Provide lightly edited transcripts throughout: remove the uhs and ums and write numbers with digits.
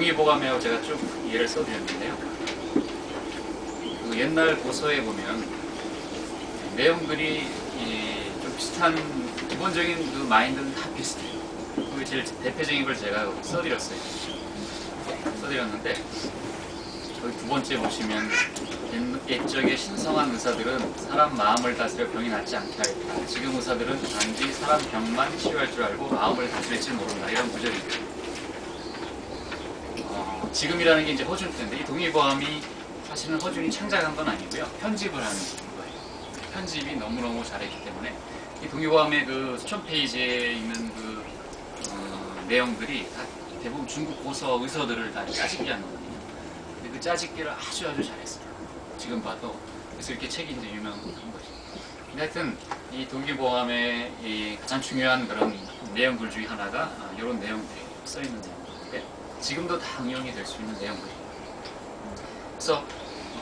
동의보감하고 제가 쭉 예를 써드렸는데요. 그 옛날 고서에 보면 내용들이 좀 비슷한 기본적인 그 마인드는 다 비슷해요. 그게 제일 대표적인 걸 제가 써드렸어요. 써드렸는데 여기 두 번째 보시면 옛적의 신성한 의사들은 사람 마음을 다스려 병이 낫지 않게 하였다. 지금 의사들은 단지 사람 병만 치료할 줄 알고 마음을 다스릴지 모른다. 이런 구절이 있어요. 지금이라는 게 이제 허준 때인데 이 동의보감이 사실은 허준이 창작한 건 아니고요. 편집을 하는 거예요. 편집이 너무너무 잘했기 때문에 이 동의보감의 그 수천 페이지에 있는 그 내용들이 다 대부분 중국 고서 의서들을 다 짜집기 하는 거거든요. 근데 그 짜집기를 아주 잘했어요. 지금 봐도. 그래서 이렇게 책이 이제 유명한 거죠. 근데 하여튼 이 동의보감의 이 가장 중요한 그런 내용들 중에 하나가 이런 내용들이 써있는 내용들인데 지금도 다 응용이 될 수 있는 내용들이에요. 그래서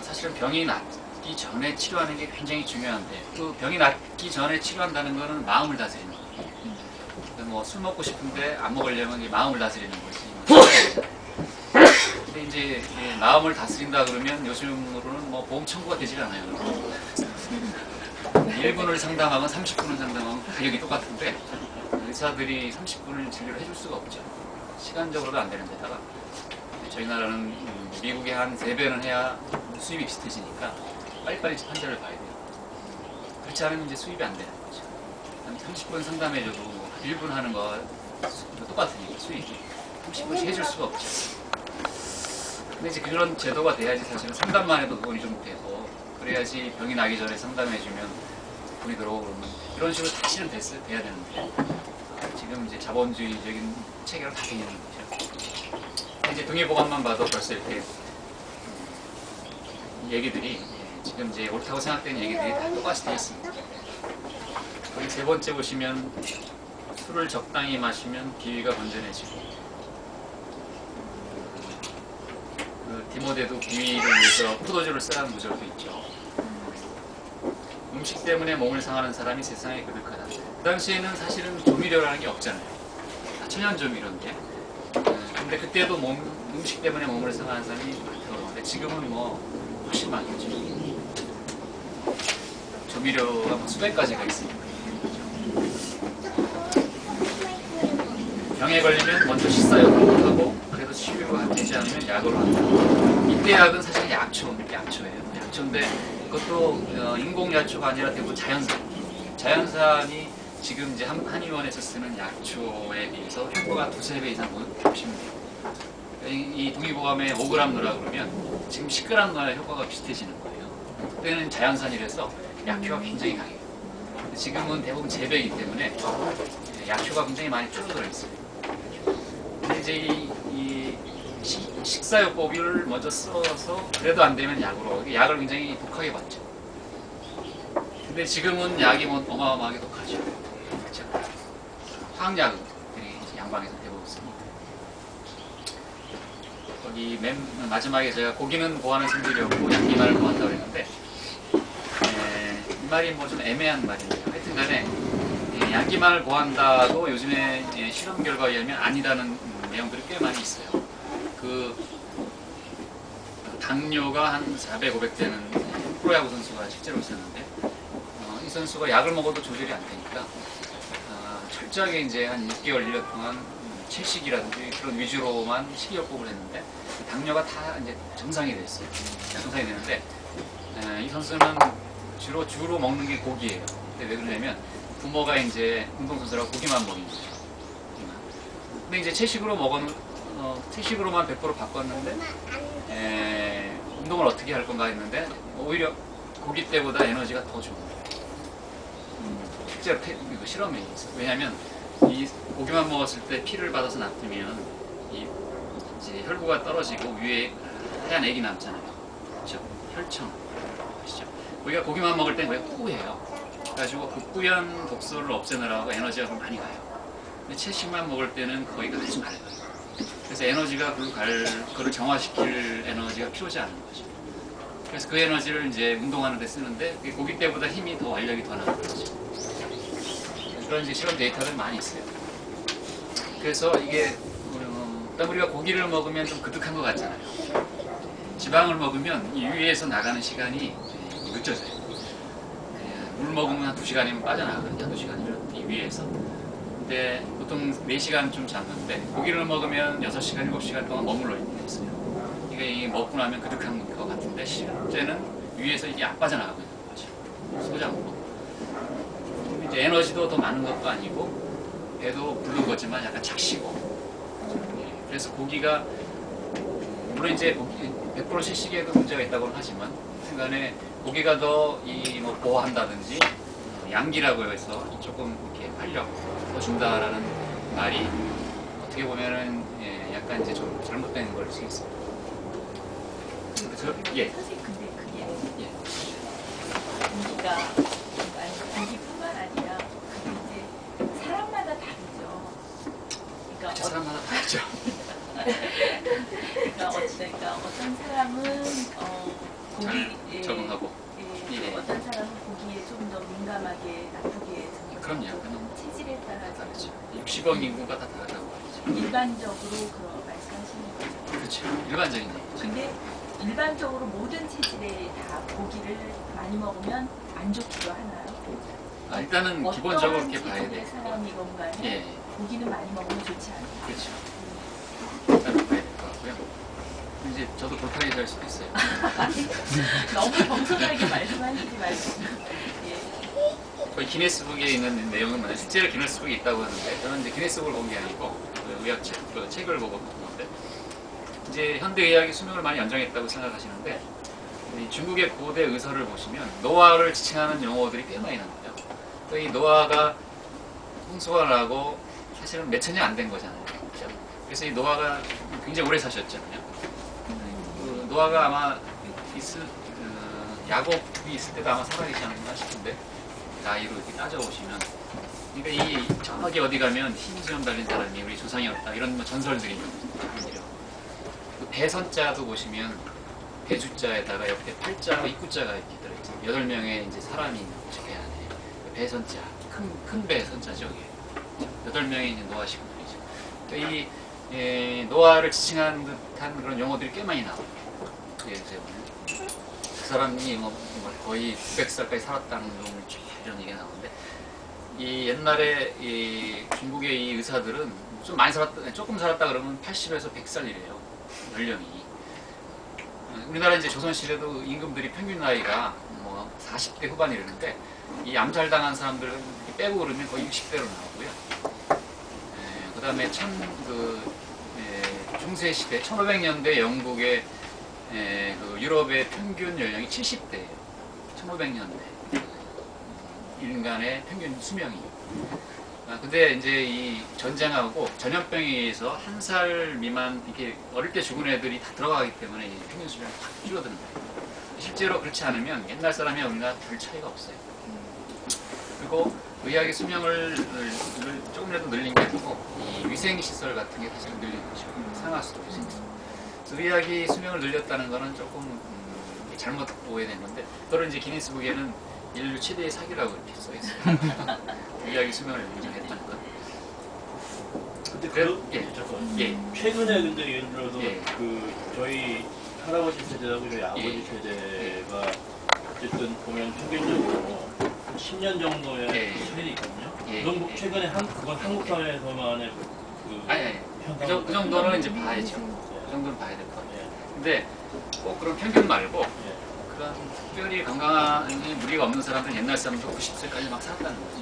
사실은 병이 낫기 전에 치료하는 게 굉장히 중요한데 그 병이 낫기 전에 치료한다는 거는 마음을 다스리는 거예요. 뭐 술 먹고 싶은데 안 먹으려면 마음을 다스리는 거지. 근데 이제 마음을 다스린다 그러면 요즘으로는 뭐 보험 청구가 되질 않아요. 1분을 상담하면 30분을 상담하면 가격이 똑같은데 의사들이 30분을 진료를 해줄 수가 없죠. 시간적으로도 안 되는 데다가 저희 나라는 미국의 한 3배는 해야 수입이 비슷해지니까 빨리빨리 환자를 봐야 돼요. 그렇지 않으면 이제 수입이 안 되는 거죠. 한 30분 상담해줘도 1분 하는 거 똑같으니까 수익이 30분씩 해줄 수가 없죠. 근데 이제 그런 제도가 돼야지 사실은 상담만 해도 돈이 좀 되고 그래야지 병이 나기 전에 상담해주면 돈이 들어오고 그러면 이런 식으로 사실은 돼야 되는데 지금 이제 자본주의적인 체계로 다 되는 거죠. 이제 동의보감만 봐도 벌써 이렇게 얘기들이 지금 이제 옳다고 생각되는 얘기들이 다 똑같이 되어 있습니다. 여기 세 번째 보시면 술을 적당히 마시면 비위가 건전해지고 그 디모데도 비위를 위해서 포도주를 쓰라는 구절도 있죠. 음식 때문에 몸을 상하는 사람이 세상에 그득하다. 그 당시에는 사실은 조미료라는 게 없잖아요. 다 천연조미료인데 근데 그때도 음식 때문에 몸을 상하는 사람이 많다고 그러는데 지금은 뭐 훨씬 많겠죠. 조미료가 뭐 수백 가지가 있으니까. 병에 걸리면 먼저 식사요법을 하고 그래도 치료가 되지 않으면 약으로 한다. 이때 약은 사실 약초예요. 약초인데 그것도 인공약초가 아니라 대부분 자연산이 지금 이제 한의원에서 쓰는 약초에 비해서 효과가 2~3배 이상 보시면 돼요. 이 동의보감에 5g 넣으라 그러면 지금 10g 넣어야 효과가 비슷해지는 거예요. 그때는 자연산이라서 약효가 굉장히 강해요. 지금은 대부분 재배이기 때문에 약효가 굉장히 많이 줄어들어 있어요. 근데 이제 이 식사요법을 먼저 써서 그래도 안 되면 약으로 약을 굉장히 독하게 받죠. 근데 지금은 약이 뭐 어마어마하게 독하죠. 그렇죠? 화학약들이 양방에서 대부분 씁니다. 거기 맨 마지막에 제가 고기는 보하는 성질이었고 양기만을 보한다고 했는데 이 말이 뭐 좀 애매한 말인데요. 하여튼 간에 양기만을 보한다도 요즘에 실험 결과에 의하면 아니다는 내용들이 꽤 많이 있어요. 그 당뇨가 한 400, 500 되는 프로야구 선수가 실제로 있었는데 이 선수가 약을 먹어도 조절이 안 되니까 철저하게 이제 한 6개월, 1년 동안 채식이라든지 그런 위주로만 식이요법을 했는데 당뇨가 다 이제 정상이 됐어요. 정상이 되는데 이 선수는 주로 먹는 게 고기예요. 근데 왜 그러냐면 부모가 이제 운동선수라고 고기만 먹인 거죠. 근데 이제 채식으로만 100% 바꿨는데 운동을 어떻게 할 건가 했는데 오히려 고기 때보다 에너지가 더 좋은 거예요. 실제로 실험이 있어요. 왜냐하면 이 고기만 먹었을 때 피를 받아서 놔두면 이제 혈구가 떨어지고 위에 하얀 액이 남잖아요. 그렇죠? 혈청 아시죠? 우리가 고기만 먹을 땐 거의 뿌예요. 그래가지고 그 뿌연 독소를 없애느라고 에너지가 좀 많이 가요. 근데 채식만 먹을 때는 거기가 아주 맑아요. 그래서 에너지가 그걸 정화시킬 에너지가 필요하지 않은 거죠. 그래서 그 에너지를 이제 운동하는 데 쓰는데 고기 때보다 힘이 더 완력이 더 나는 거죠. 그런 이제 실험 데이터들이 많이 있어요. 그래서 이게 그다음 우리가 고기를 먹으면 좀 그득한 것 같잖아요. 지방을 먹으면 이 위에서 나가는 시간이 늦어져요. 물 먹으면 한 2시간이면 빠져나가거든요. 2시간이면 이 위에서. 근데 보통 4시간 좀 잡는데 고기를 먹으면 6시간, 7시간 동안 머물러 있어요. 이게 먹고 나면 그득한 것 같은데 실제는 위에서 이게 안 빠져나가고 있는 거죠. 소장으로. 이제 에너지도 더 많은 것도 아니고 배도 부른 거지만 약간 착시고. 그래서 고기가 물론 이제 100% 시식에도 문제가 있다고는 하지만 순간에 고기가 더 뭐 보호한다든지 양기라고 해서 조금 이렇게 활력 더 준다라는 말이 어떻게 보면은 약간 이제 좀 잘못된 걸 수 있어요. 예. 선생님 근데 그게 예. 고기가 고기뿐만 아니라 그게 이제 사람마다 다르죠. 그러니까 사람마다 다르죠. 그러니까 어떤 사람은 고기에 적응하고 예. 어떤 사람은 고기에 좀 더 민감하게 나쁘게 그럼요. 체질에 따라 다르죠. 60억 인구가 다 다르다고 하죠. 일반적으로 그런 말씀하시는 거죠. 그렇죠. 일반적인 얘기죠. 근데 일반적으로 모든 체질에 다 고기를 많이 먹으면 안 좋기도 하나요? 일단은 기본적으로 이렇게 봐야 어떤 돼요. 체질의 사람이건 간에 예. 고기는 많이 먹으면 좋지 않아요. 그렇죠. 일단 봐야 될 것 같고요. 이제 저도 불편하게 될 수도 있어요. 너무 겸손하게 말씀하시지 말고. 거의 기네스북에 있는 내용은 뭐냐, 실제로 기네스북이 있다고 하는데 저는 이제 기네스북을 본 게 아니고 의학책, 그 책을 보고 본 건데 이제 현대의학이 수명을 많이 연장했다고 생각하시는데 이 중국의 고대 의서를 보시면 노화를 지칭하는 용어들이 꽤 많이 나와요. 이 노화가 홍수가 나고 사실은 몇 천년 안 된 거잖아요. 그렇죠? 그래서 이 노화가 굉장히 오래 사셨잖아요. 그 노화가 아마 야곱이 있을 때도 아마 살아계시지 않나 싶은데 나이로 이렇게 따져보시면 그러니까 이 저기 어디 가면 흰 수염 달린 사람이 우리 조상이었다 이런 뭐 전설들이 있거든요. 그 배선자도 보시면 배주자에다가 옆에 팔자와 입구자가 이렇게 들어있죠. 8명의 이제 사람이 있는 거죠. 배 안에. 그 배선자, 큰 배선자죠. 이게. 8명의 이제 노화시군들이죠. 그러니까 이 노화를 지칭한 듯한 그런 용어들이 꽤 많이 나와요. 그래서 그 사람이 뭐 거의 900살까지 살았다는 이런 얘기가 나오는데 이 옛날에 이 중국의 이 의사들은 좀 많이 살았다, 조금 살았다 그러면 80에서 100살이래요. 연령이. 우리나라 이제 조선시대도 임금들이 평균 나이가 뭐 40대 후반이라는데 이 암살당한 사람들은 빼고 그러면 거의 60대로 나오고요. 그 다음에 중세 시대 1500년대 영국의 그 유럽의 평균 연령이 70대예요. 1500년대 인간의 평균 수명이. 근데 이제 이 전쟁하고 전염병에 의해서 1살 미만 이렇게 어릴 때 죽은 애들이 다 들어가기 때문에 이 평균 수명이 확 줄어드는 거예요. 실제로 그렇지 않으면 옛날 사람이야 우리가 별 차이가 없어요. 그리고 의학의 수명을 조금이라도 늘린 게 아니고 이 위생시설 같은 게 사실 늘린 거죠. 상하수도 위생시설. 그래서 의학이 수명을 늘렸다는 거는 조금 잘못 오해된 건데 그걸 이제 기네스북에는 인류 최대의 사기라고 이렇게 써있어요. 의학이 수명을 연장했다는 건. 근데 최근에 근데 예를 들어서 그 저희 할아버지 세대하고 저희 아버지 세대가 어쨌든 보면 평균적으로 10년 정도의 차이가 있거든요. 그럼 최근에 그건 한국 사회에서만의 그 정도는 이제 봐야죠. 그 정도는 봐야 될 것 같아요. 근데 꼭 그런 평균 말고 그런 특별히 건강한 무리가 없는 사람들은 옛날 사람도 90세까지 막 살았다는 거죠.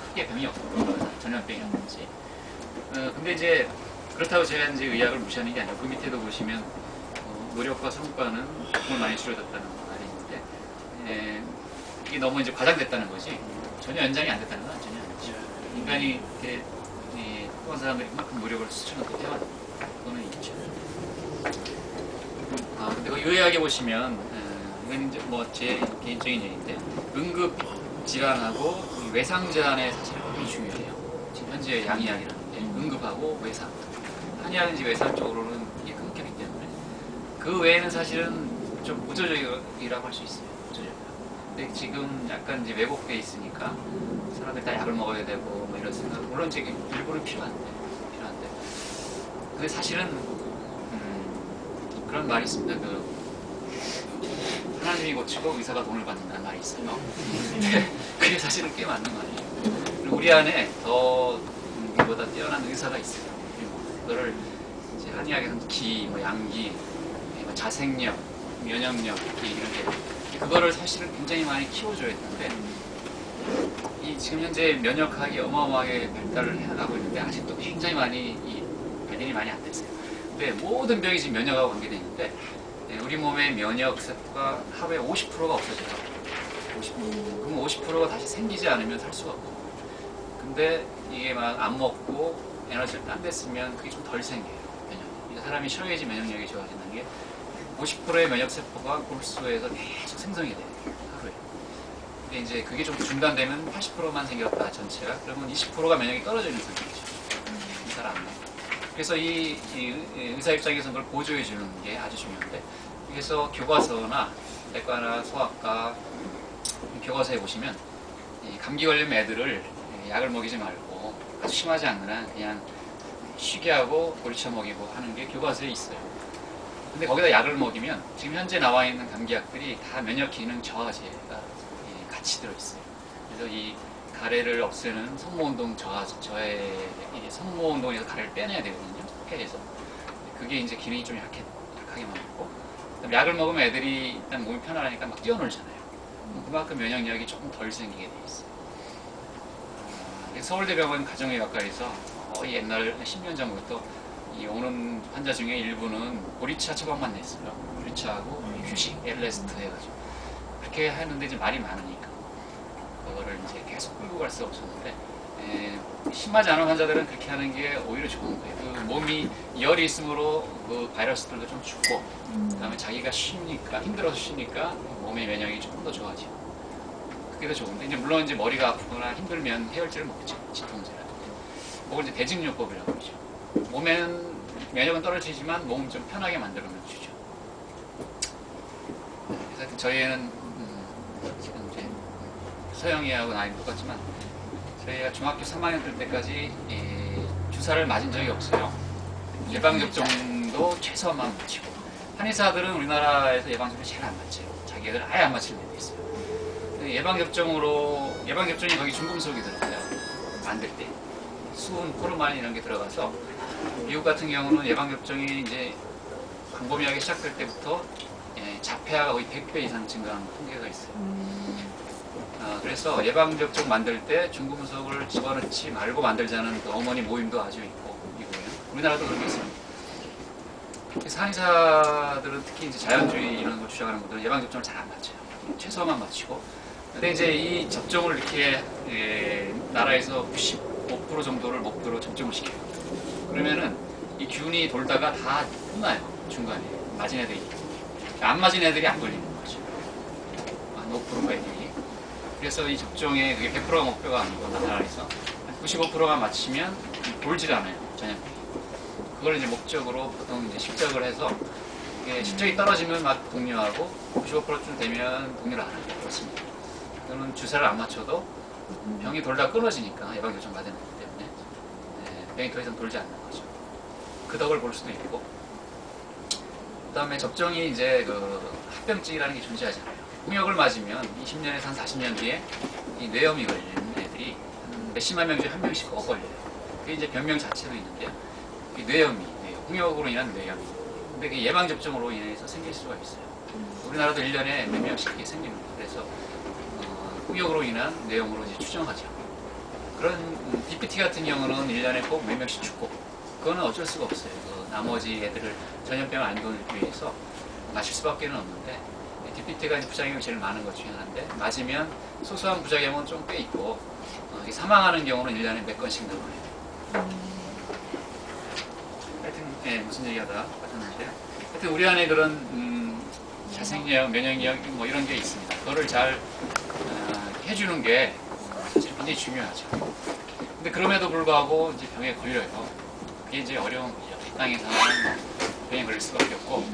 크게 병이 없고 전염병이었는지. 근데 이제 그렇다고 제가 이제 의학을 무시하는 게 아니고 그 밑에도 보시면 노력과 성과는 정말 많이 줄어들었다는 말이 있는데 이게 너무 이제 과장됐다는 거지 전혀 연장이 안 됐다는 건 전혀 아니죠. 인간이 이렇게 그런 사람들이 그만큼 노력을 수천을 또 해왔는데 그거는 있죠. 근데 그 의학에 보시면 이건 이제 뭐 제 개인적인 얘기인데 응급 질환하고 외상 질환에 사실 굉장히 중요해요. 지금 현재 양의학이라는 게 응급하고 외상. 한의학은 이제 외상 쪽으로는 이게 끊겼기 때문에 그 외에는 사실은 좀 무조적이라고 할 수 있어요. 무조적. 근데 지금 약간 이제 왜곡돼 있으니까 사람들이 다 약을 먹어야 되고 뭐 이런 생각. 물론 이제 일부는 필요한데 근데 사실은 그런 말이 있습니다. 하나님이 고치고 의사가 돈을 받는다는 말이 있어요. 근데 그게 사실은 꽤 맞는 말이에요. 그리고 우리 안에 더 우리보다 뛰어난 의사가 있어요. 그거를 이제 한의학에서는 기, 뭐 양기, 뭐 자생력, 면역력 이렇게 얘기를 해요. 그거를 사실은 굉장히 많이 키워줘야 되는데 이 지금 현재 면역학이 어마어마하게 발달을 해나가고 있는데 아직도 굉장히 많이 발달이 많이 안 됐어요. 근데 모든 병이 지금 면역하고 관계되어 있는데 우리 몸의 면역 세포가 하루에 50%가 없어져요. 50%. 그럼 50%가 다시 생기지 않으면 살 수가 없고. 근데 이게 막 안 먹고 에너지를 딴 데 쓰면 그게 좀 덜 생겨요. 면역. 사람이 쉬어야지 면역력이 좋아진다는 게 50%의 면역 세포가 골수에서 계속 생성이 돼요. 하루에. 근데 이제 그게 좀 중단되면 80%만 생겼다 전체가. 그러면 20%가 면역이 떨어져 있는 상태죠. 잘 안 나요. 그래서 이 의사 입장에서 그걸 보조해 주는 게 아주 중요한데, 그래서 교과서나 내과나 소아과 교과서에 보시면 이 감기 걸린 애들을 약을 먹이지 말고 아주 심하지 않는 한 그냥 쉬게 하고 골쳐 먹이고 하는 게 교과서에 있어요. 근데 거기다 약을 먹이면 지금 현재 나와 있는 감기약들이 다 면역 기능 저하제가 같이 들어있어요. 그래서 이 가래를 없애는 성모운동 저해 성모운동에서 가래를 빼내야 되거든요. 폐에서. 그게 이제 기능이 좀 약하게 만들고, 그다음에 약을 먹으면 애들이 일단 몸이 편안하니까 막 뛰어놀잖아요. 그만큼 면역력이 조금 덜 생기게 돼 있어요. 서울대병원 가정의학과에서 옛날 10년 전부터 이 오는 환자 중에 일부는 보리차 처방만 냈어요. 보리차하고 휴식, 엘레스트 해가지고 그렇게 하는데 이제 말이 많으니까 그거를 이제 계속 끌고 갈 수 없었는데, 심하지 않은 환자들은 그렇게 하는 게 오히려 좋은 거예요. 그 몸이 열이 있으므로 그 바이러스들도 좀 죽고, 그다음에 자기가 쉬니까, 힘들어서 쉬니까 몸의 면역이 조금 더 좋아지고, 그게 더 좋은데, 이제 물론 이제 머리가 아프거나 힘들면 해열제를 먹겠죠. 진통제라든지. 그걸 이제 대증요법이라고 그러죠. 몸에는 면역은 떨어지지만 몸은 좀 편하게 만들어는 주죠. 그래서 저희는 지금 이제 서영이하고 나이는 똑같지만 저희가 중학교 3학년 될 때까지 주사를 맞은 적이 없어요. 예방접종도 최소한만 맞히고, 한의사들은 우리나라에서 예방접종을 잘 안 맞죠. 자기들 아예 안 맞히는 데도 있어요. 예방접종이 거기 중금속이 들어가요. 만들 때 수은, 포르말린 이런 게 들어가서, 미국 같은 경우는 예방접종이 이제 광범위하게 시작될 때부터 자폐아가 거의 100배 이상 증가하는 통계가 있어요. 그래서 예방접종 만들 때 중금속을 집어넣지 말고 만들자는 그 어머니 모임도 아주 있고, 미국에는. 우리나라도 그런 게 있습니다. 그래서 한의사들은 특히 이제 자연주의 이런 걸 주장하는 분들은 예방접종을 잘 안 맞춰요. 최소한만 맞추고. 근데 이제 이 접종을 이렇게 나라에서 95% 정도를 목표로 접종을 시켜요. 그러면은 이 균이 돌다가 다 끝나요. 중간에 맞은 애들이. 안 맞은 애들이 안 걸리는 거죠. 한 5%가 애들이. 그래서 이 접종에 그게 100%가 목표가 아니고, 나라에서 95%가 맞히면 돌질 않아요. 전염병이. 그걸 이제 목적으로 보통 이제 실적을 해서, 이게 실적이 떨어지면 막 독려하고 95%쯤 되면 독려를 안 하죠. 그렇습니다. 또는 주사를 안 맞춰도 병이 돌다 끊어지니까, 예방접종 맞은 애들 때문에 병이 더 이상 돌지 않는 거죠. 그 덕을 볼 수도 있고, 그 다음에 접종이 이제 그 합병증이라는 게 존재하잖아요. 홍역을 맞으면 20년에서 한 40년 뒤에 이 뇌염이 걸리는 애들이 한 몇십만 명 중에 한 명씩 꼭 걸려요. 그게 이제 병명 자체도 있는데요. 이 뇌염이, 홍역으로 인한 뇌염이. 근데 그 예방접종으로 인해서 생길 수가 있어요. 우리나라도 1년에 몇 명씩 이게 생기는 거예요. 그래서 홍역으로 인한 뇌염으로 이제 추정하죠. 그런 DPT 같은 경우는 1년에 꼭 몇 명씩 죽고, 그거는 어쩔 수가 없어요. 그 나머지 애들을 전염병을 안 돌리기 위해서 마실 수밖에 없는데, DPT가 부작용이 제일 많은 것 중에 하나인데, 맞으면 소소한 부작용은 좀 꽤 있고, 사망하는 경우는 1년에 몇 건씩 나와요. 하여튼 무슨 얘기하다 빠졌는데요. 하여튼 우리 안에 그런 자생력, 면역력 뭐 이런 게 있습니다. 그거를 잘 해주는 게 사실 굉장히 중요하죠. 근데 그럼에도 불구하고 이제 병에 걸려요. 그게 이제 어려운 거죠. 이 땅에서는 병에 걸릴 수밖에 없고,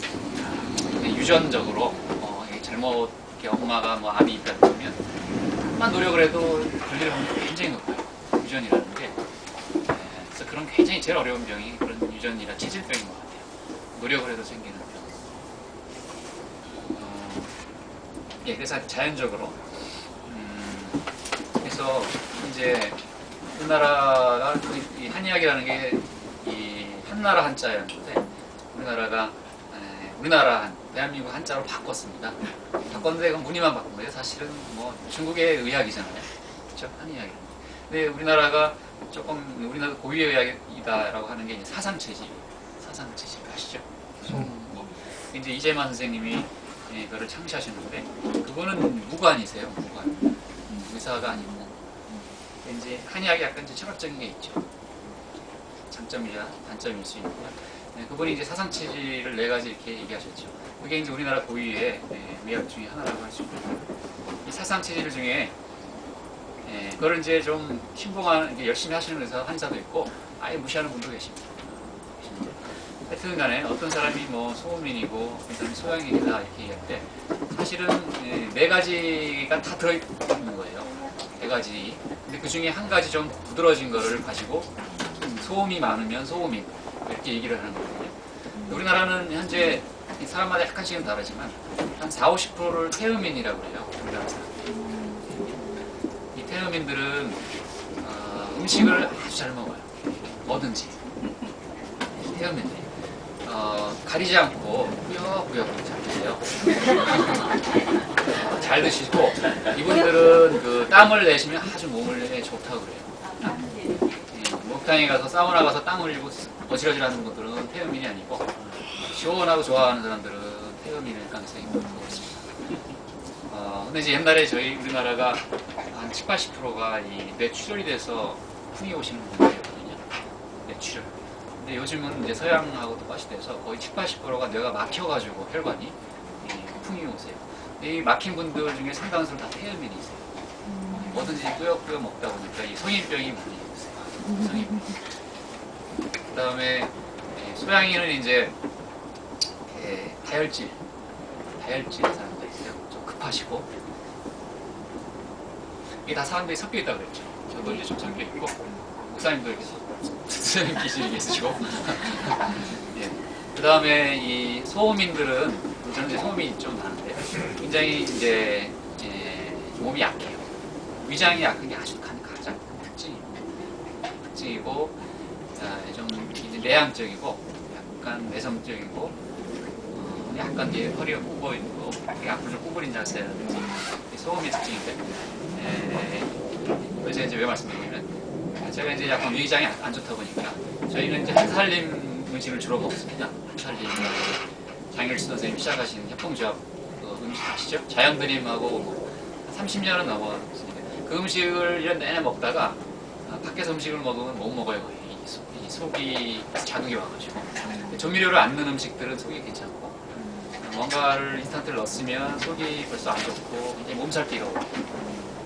유전적으로 잘못 이렇게 엄마가 뭐 암이 있다 보면 조금만 노력을 해도 걸릴 확률이 굉장히 높아요. 유전이라는 게. 그래서 그런 굉장히 제일 어려운 병이 그런 유전 유전이라 체질병인 것 같아요. 노력을 해도 생기는 병. 예, 그래서 자연적으로 그래서 이제 우리나라가 이 한의학이라는 게 이 한나라 한자였는데 우리나라 한 대한민국 한자로 바꿨습니다. 바꿨는데 그건 무늬만 바꾼 거예요. 사실은 뭐 중국의 의학이잖아요. 그렇죠? 한의학이. 근데 우리나라가 조금 우리나라 고유의 의학이다라고 하는 게 이제 사상체질 아시죠? 이제 이재만 선생님이 그거를 창시하셨는데 그거는 무관이세요. 무관. 의사가 아니고 이제 한의학이 약간 이제 철학적인 게 있죠. 장점이야 단점일 수 있고요. 그분이 이제 사상체질을 4가지 이렇게 얘기하셨죠. 그게 이제 우리나라 고유의 의학 중에 하나라고 할 수 있고요. 이 사상체질 중에 그걸 이제 좀 신봉하는 열심히 하시는 의사 한의사도 있고 아예 무시하는 분도 계십니다. 하여튼 간에 어떤 사람이 뭐 소음인이고 어떤 사람이 소양인이다 이렇게 얘기할 때 사실은 4가지가 다 들어있는 거예요. 4가지. 근데 그 중에 한 가지 좀 부드러워진 거를 가지고 소음이 많으면 소음인 이렇게 얘기를 하는 거거든요. 우리나라는 현재 사람마다 약간씩은 다르지만 한 40~50%를 태음인이라고 그래요. 우리나라 사람들이. 이 태음인들은 음식을 아주 잘 먹어요. 뭐든지. 태음인들이. 가리지 않고 꾸역꾸역 잘 드세요. 잘 드시고 이분들은 그 땀을 내시면 아주 몸에 좋다고 그래요. 목욕탕에 가서 사우나 가서 땀 흘리고 어지러지하는 분들은 태음인이 아니고 시원하고 좋아하는 사람들은 태음인일 가능성이 높다고 있습니다. 근데 이제 옛날에 저희 우리나라가 한 70~80%가 이 뇌출혈이 돼서 풍이 오시는 분들이거든요. 뇌출혈. 근데 요즘은 이제 서양하고 똑같이 돼서 거의 70~80%가 뇌가 막혀가지고 혈관이 풍이 오세요. 이 막힌 분들 중에 상당수는 다 태음인이세요. 뭐든지 꾸역꾸역 먹다 보니까 이 성인병이 많이 있어요. 성인병. 그 다음에 소양인은 이제 다혈질 사람들 있어요. 좀 급하시고 이게 다 사람들이 섞여 있다고 그랬죠. 저도 이제 좀 섞여 있고 목사님도 이렇게 선생님 기질이 있으시고 예. 그 다음에 이 소음인들은 저는 이제 소음이 좀 많은데 굉장히 이제 몸이 약해요. 위장이 약한 게 아주 가장 특징이고 좀 이제 내향적이고 약간 내성적이고 약간 허리가 굽어 있고 앞으로 좀 구부린 자세라든지 소음이 특징인데 그래서 이제 왜 말씀드리냐면 제가 이제 약간 위장이 안 좋다 보니까 저희는 이제 한살림 음식을 주로 먹습니다. 한살림 장일수 선생님이 시작하신 협동조합 그 음식 아시죠? 자연드림하고 30년은 넘었으니까 그 음식을 1년 내내 먹다가 밖에서 음식을 먹으면 못 먹어요. 거의. 이 속이 자극이 와가지고 조미료를 안 넣은 음식들은 속이 괜찮고 뭔가를 인스턴트를 넣었으면 속이 벌써 안 좋고 이제 몸살기가 오고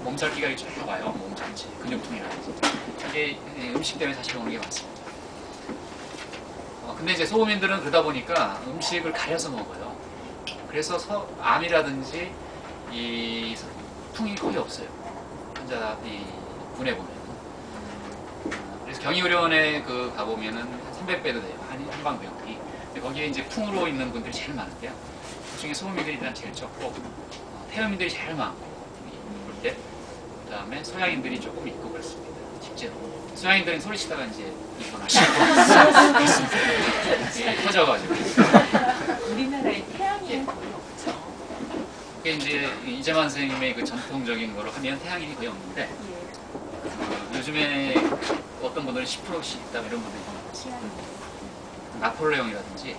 몸살기가 쭉 와요. 몸 전체 근육통이라든지 이게 음식 때문에 사실 오는 게 많습니다. 근데 이제 소음인들은 그러다 보니까 음식을 가려서 먹어요. 그래서 암이라든지 이 풍이 거의 없어요. 환자 이 분해 보면. 그래서 경희의료원에 그 가보면은 한 300배도 돼요. 한방병원이. 거기에 이제 풍으로 있는 분들이 제일 많은데요. 그 중에 소음인들이 일단 제일 적고 태음인들이 제일 많고 볼 때. 그 다음에 소양인들이 조금 있고 그렇습니다. 실제로. 소양인들은 소리치다가 이제 입원하시고 터져가지고. 우리나라에 태양인은 거의 없죠. 그게 이제 이재만 선생님의 그 전통적인 거로 하면 태양인이 거의 없는데 요즘에 어떤 분들은 10%씩 있다 이런 분들이 있어요. 나폴레옹이라든지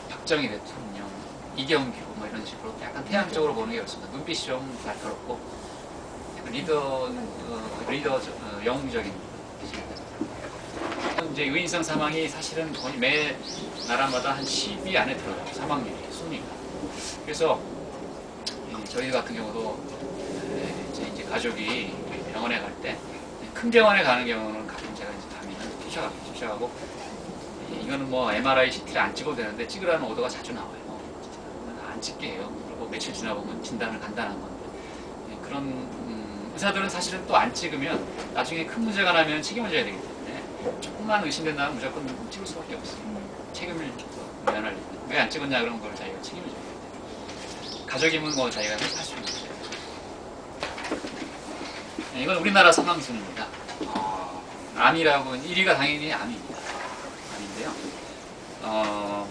박정희 대통령, 이경규 뭐 이런 식으로 약간 태양적으로 보는 게 그렇습니다. 눈빛이 좀 날카롭고 리더 영웅적인 이제 의인성 사망이 사실은 거의 매 나라마다 한 10위 안에 들어요. 사망률이 순위가. 그래서 저희 같은 경우도 이제 가족이 병원에 갈 때 큰 병원에 가는 경우는 가끔 제가 이제 가면 쫓아가고 이거는 뭐 MRI, CT를 안 찍어도 되는데 찍으라는 오더가 자주 나와요. 안 찍게 해요. 그리고 며칠 지나 보면 진단을 간단한 건데 그런 의사들은 사실은 또 안 찍으면 나중에 큰 문제가 나면 책임을 져야 되기 때문에 조금만 의심된다면 무조건 찍을 수밖에 없어요. 책임을 면할 왜 안 찍었냐 그런 걸 자기가 책임을 져야 돼요. 가족이면 뭐 자기가 할 수 있는 거죠. 이건 우리나라 사망순입니다. 암이라고 1위가 당연히 암입니다. 암인데요.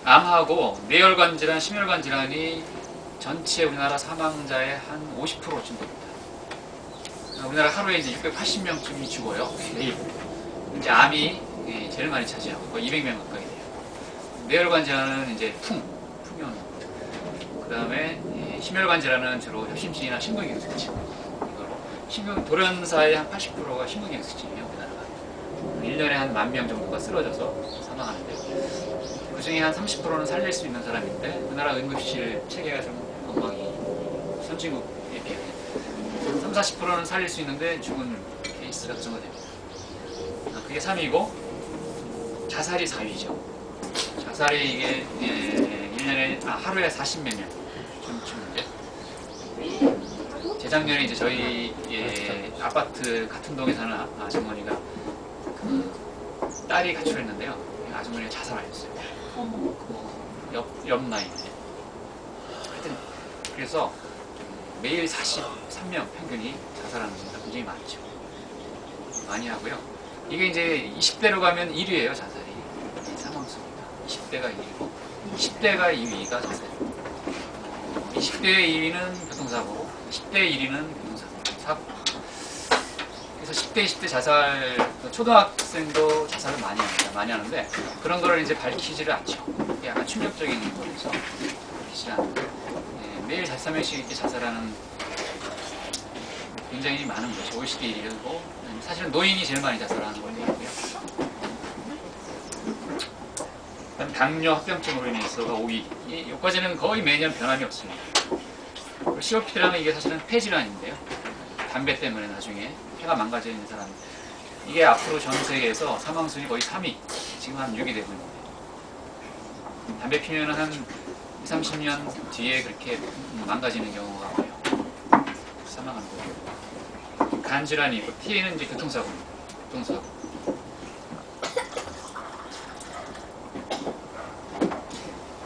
암하고 뇌혈관 질환, 심혈관 질환이 전체 우리나라 사망자의 한 50%쯤 됩니다. 우리나라 하루에 이제 680명쯤이 죽어요. 매일. 이제 암이 제일 많이 차지하고 거의 200명 가까이 돼요. 뇌혈관 질환은 이제 풍이 오는 거죠. 그 다음에 심혈관 질환은 주로 협심증이나 심근경색증. 이거로 돌연사의 한 80%가 심근경색증이에요. 우리나라가. 1년에 한 10,000명 정도가 쓰러져서 사망하는데 그 중에 한 30%는 살릴 수 있는 사람인데 우리나라 응급실 체계가 좀 엉망이 선진국에 비해 30-40%는 살릴 수 있는데 죽은 케이스가 그 정도 됩니다. 그게 3위고 자살이 4위죠. 자살이 이게 1년에 하루에 40몇 명 좀 죽는데 재작년에 이제 저희 아파트 같은 동에 사는 아주머니가 그 딸이 가출했는데요. 아주머니가 자살하셨어요. 옆 라인에. 하여튼 그래서 매일 43명 평균이 자살하는 분들 굉장히 많죠. 많이 하고요. 이게 이제 20대로 가면 1위예요, 자살이. 사망수입니다. 20대가 1위고 10대가 2위가 자살이고 20대의 2위는 교통사고 10대의 1위는 교통사고. 그래서 10대, 20대 자살, 초등학생도 자살을 많이 합니다. 많이 하는데 그런 거를 이제 밝히지를 않죠. 약간 충격적인 거라서 밝히지를 않는데 매일 43명씩 이렇게 자살하는 굉장히 많은 것이 OECD 1위고 사실은 노인이 제일 많이 자살하는 걸로 되어 있고요. 당뇨 합병증으로 인해서가 5위. 여기까지는 거의 매년 변함이 없습니다. COPD라는 이게 사실은 폐질환인데요. 담배 때문에 나중에 폐가 망가져 있는 사람. 이게 앞으로 전 세계에서 사망순위 거의 3위. 지금 한 6위 되고 있는데. 담배 피면 한 20-30년 뒤에 그렇게 망가지는 경우가 많아요. 사망하는 거예요. 간 질환이 있고 T는 이제 교통사고입니다. 교통사고.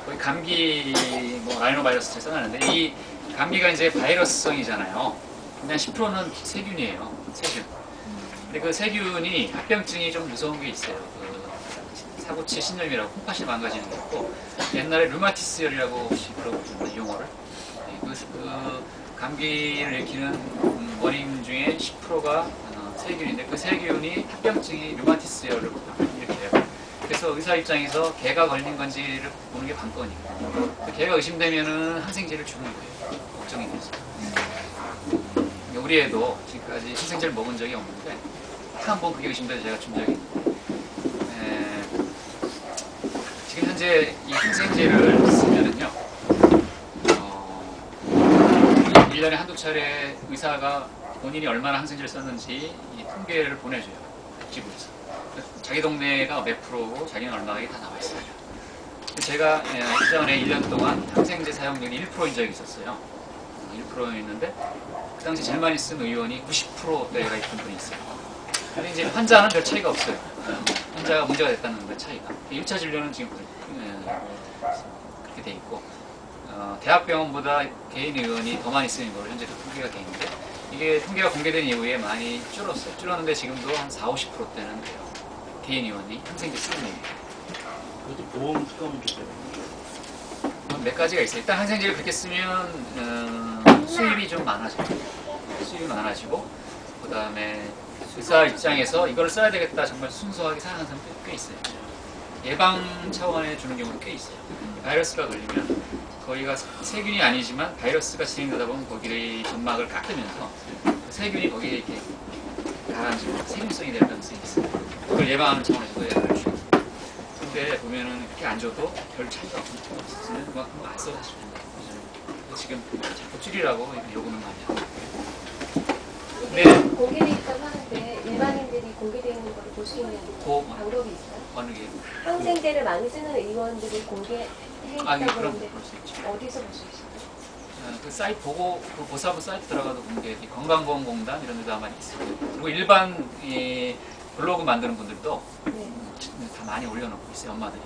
거의 감기 뭐 라이노바이러스 써놨는데 이 감기가 이제 바이러스성이잖아요. 근데 한 10%는 세균이에요. 세균. 근데 그 세균이 합병증이 좀 무서운 게 있어요. 그 사고치 신염이라고 콩팥이 망가지는 게 있고 옛날에 류마티스열이라고 혹시 들어보셨나요? 이 용어를. 그 감기를 일으키는 원인 중에 10%가 세균인데 그 세균이 합병증이 류마티스열을 일으켜요. 그래서 의사 입장에서 개가 걸린 건지를 보는 게 관건이에요. 개가 의심되면은 항생제를 주는 거예요. 걱정이 돼서. 우리 애도 지금까지 항생제를 먹은 적이 없는데 한 번 그게 의심돼서 제가 준 적이 있는데 지금 현재 이 항생제를 쓰면은요 1년에 한두 차례 의사가 본인이 얼마나 항생제를 썼는지 이 통계를 보내줘요. 지구에서. 자기 동네가 몇 프로고 자기는 얼마나 다 나와 있어요. 제가 이전에 1년 동안 항생제 사용률이 1%인 적이 있었어요. 1%였는데 그 당시 제일 많이 쓴 의원이 90%대가 있던 분이 있어요. 근데 이제 환자는 별 차이가 없어요. 환자가 문제가 됐다는 그 차이가. 1차 진료는 지금 그렇게 돼 있고 대학병원보다 개인 의원이 더 많이 쓰는 걸로 현재 통계가 돼 있는데 이게 통계가 공개된 이후에 많이 줄었어요. 줄었는데 지금도 한 40-50%대는 돼요. 개인 의원이 항생제 쓰는 겁니다. 그것도 보험 특감은 좋대요. 몇 가지가 있어요. 일단 항생제를 그렇게 쓰면 수입이 좀 많아져요. 수입이 많아지고 그 다음에 의사 입장에서 이걸 써야 되겠다 정말 순수하게 생각하는 사람들이 꽤 있어요. 예방 차원에 주는 경우도 꽤 있어요. 바이러스가 걸리면 거기가 세균이 아니지만 바이러스가 진행되다 보면 거기의 점막을 깎으면서 세균이 거기에 이렇게 가라앉으면 세균성이 될 가능성이 있어요. 그걸 예방하는 차원에서도 예방을 주고. 근데 보면은 그렇게 안 줘도 별 차이가 없으면 그만큼 안 써 사실. 지금 자꾸 줄이라고 요구는 많이 하고. 네. 공개돼 있다고 하는데 일반인들이 공개되어 있는 걸 볼 수 있는 방법이 있어요? 어느 게? 항생제를 많이 쓰는 의원들이 공개해 있다고 그럼 하는데 볼 수 있죠. 어디서 볼 수 있어요? 그 사이트 보고 그 보사부 사이트 들어가도 공개, 건강보험공단 이런 데도 아마 있어요. 그리고 일반 블로그 만드는 분들도 네. 다 많이 올려놓고 있어요. 엄마들이.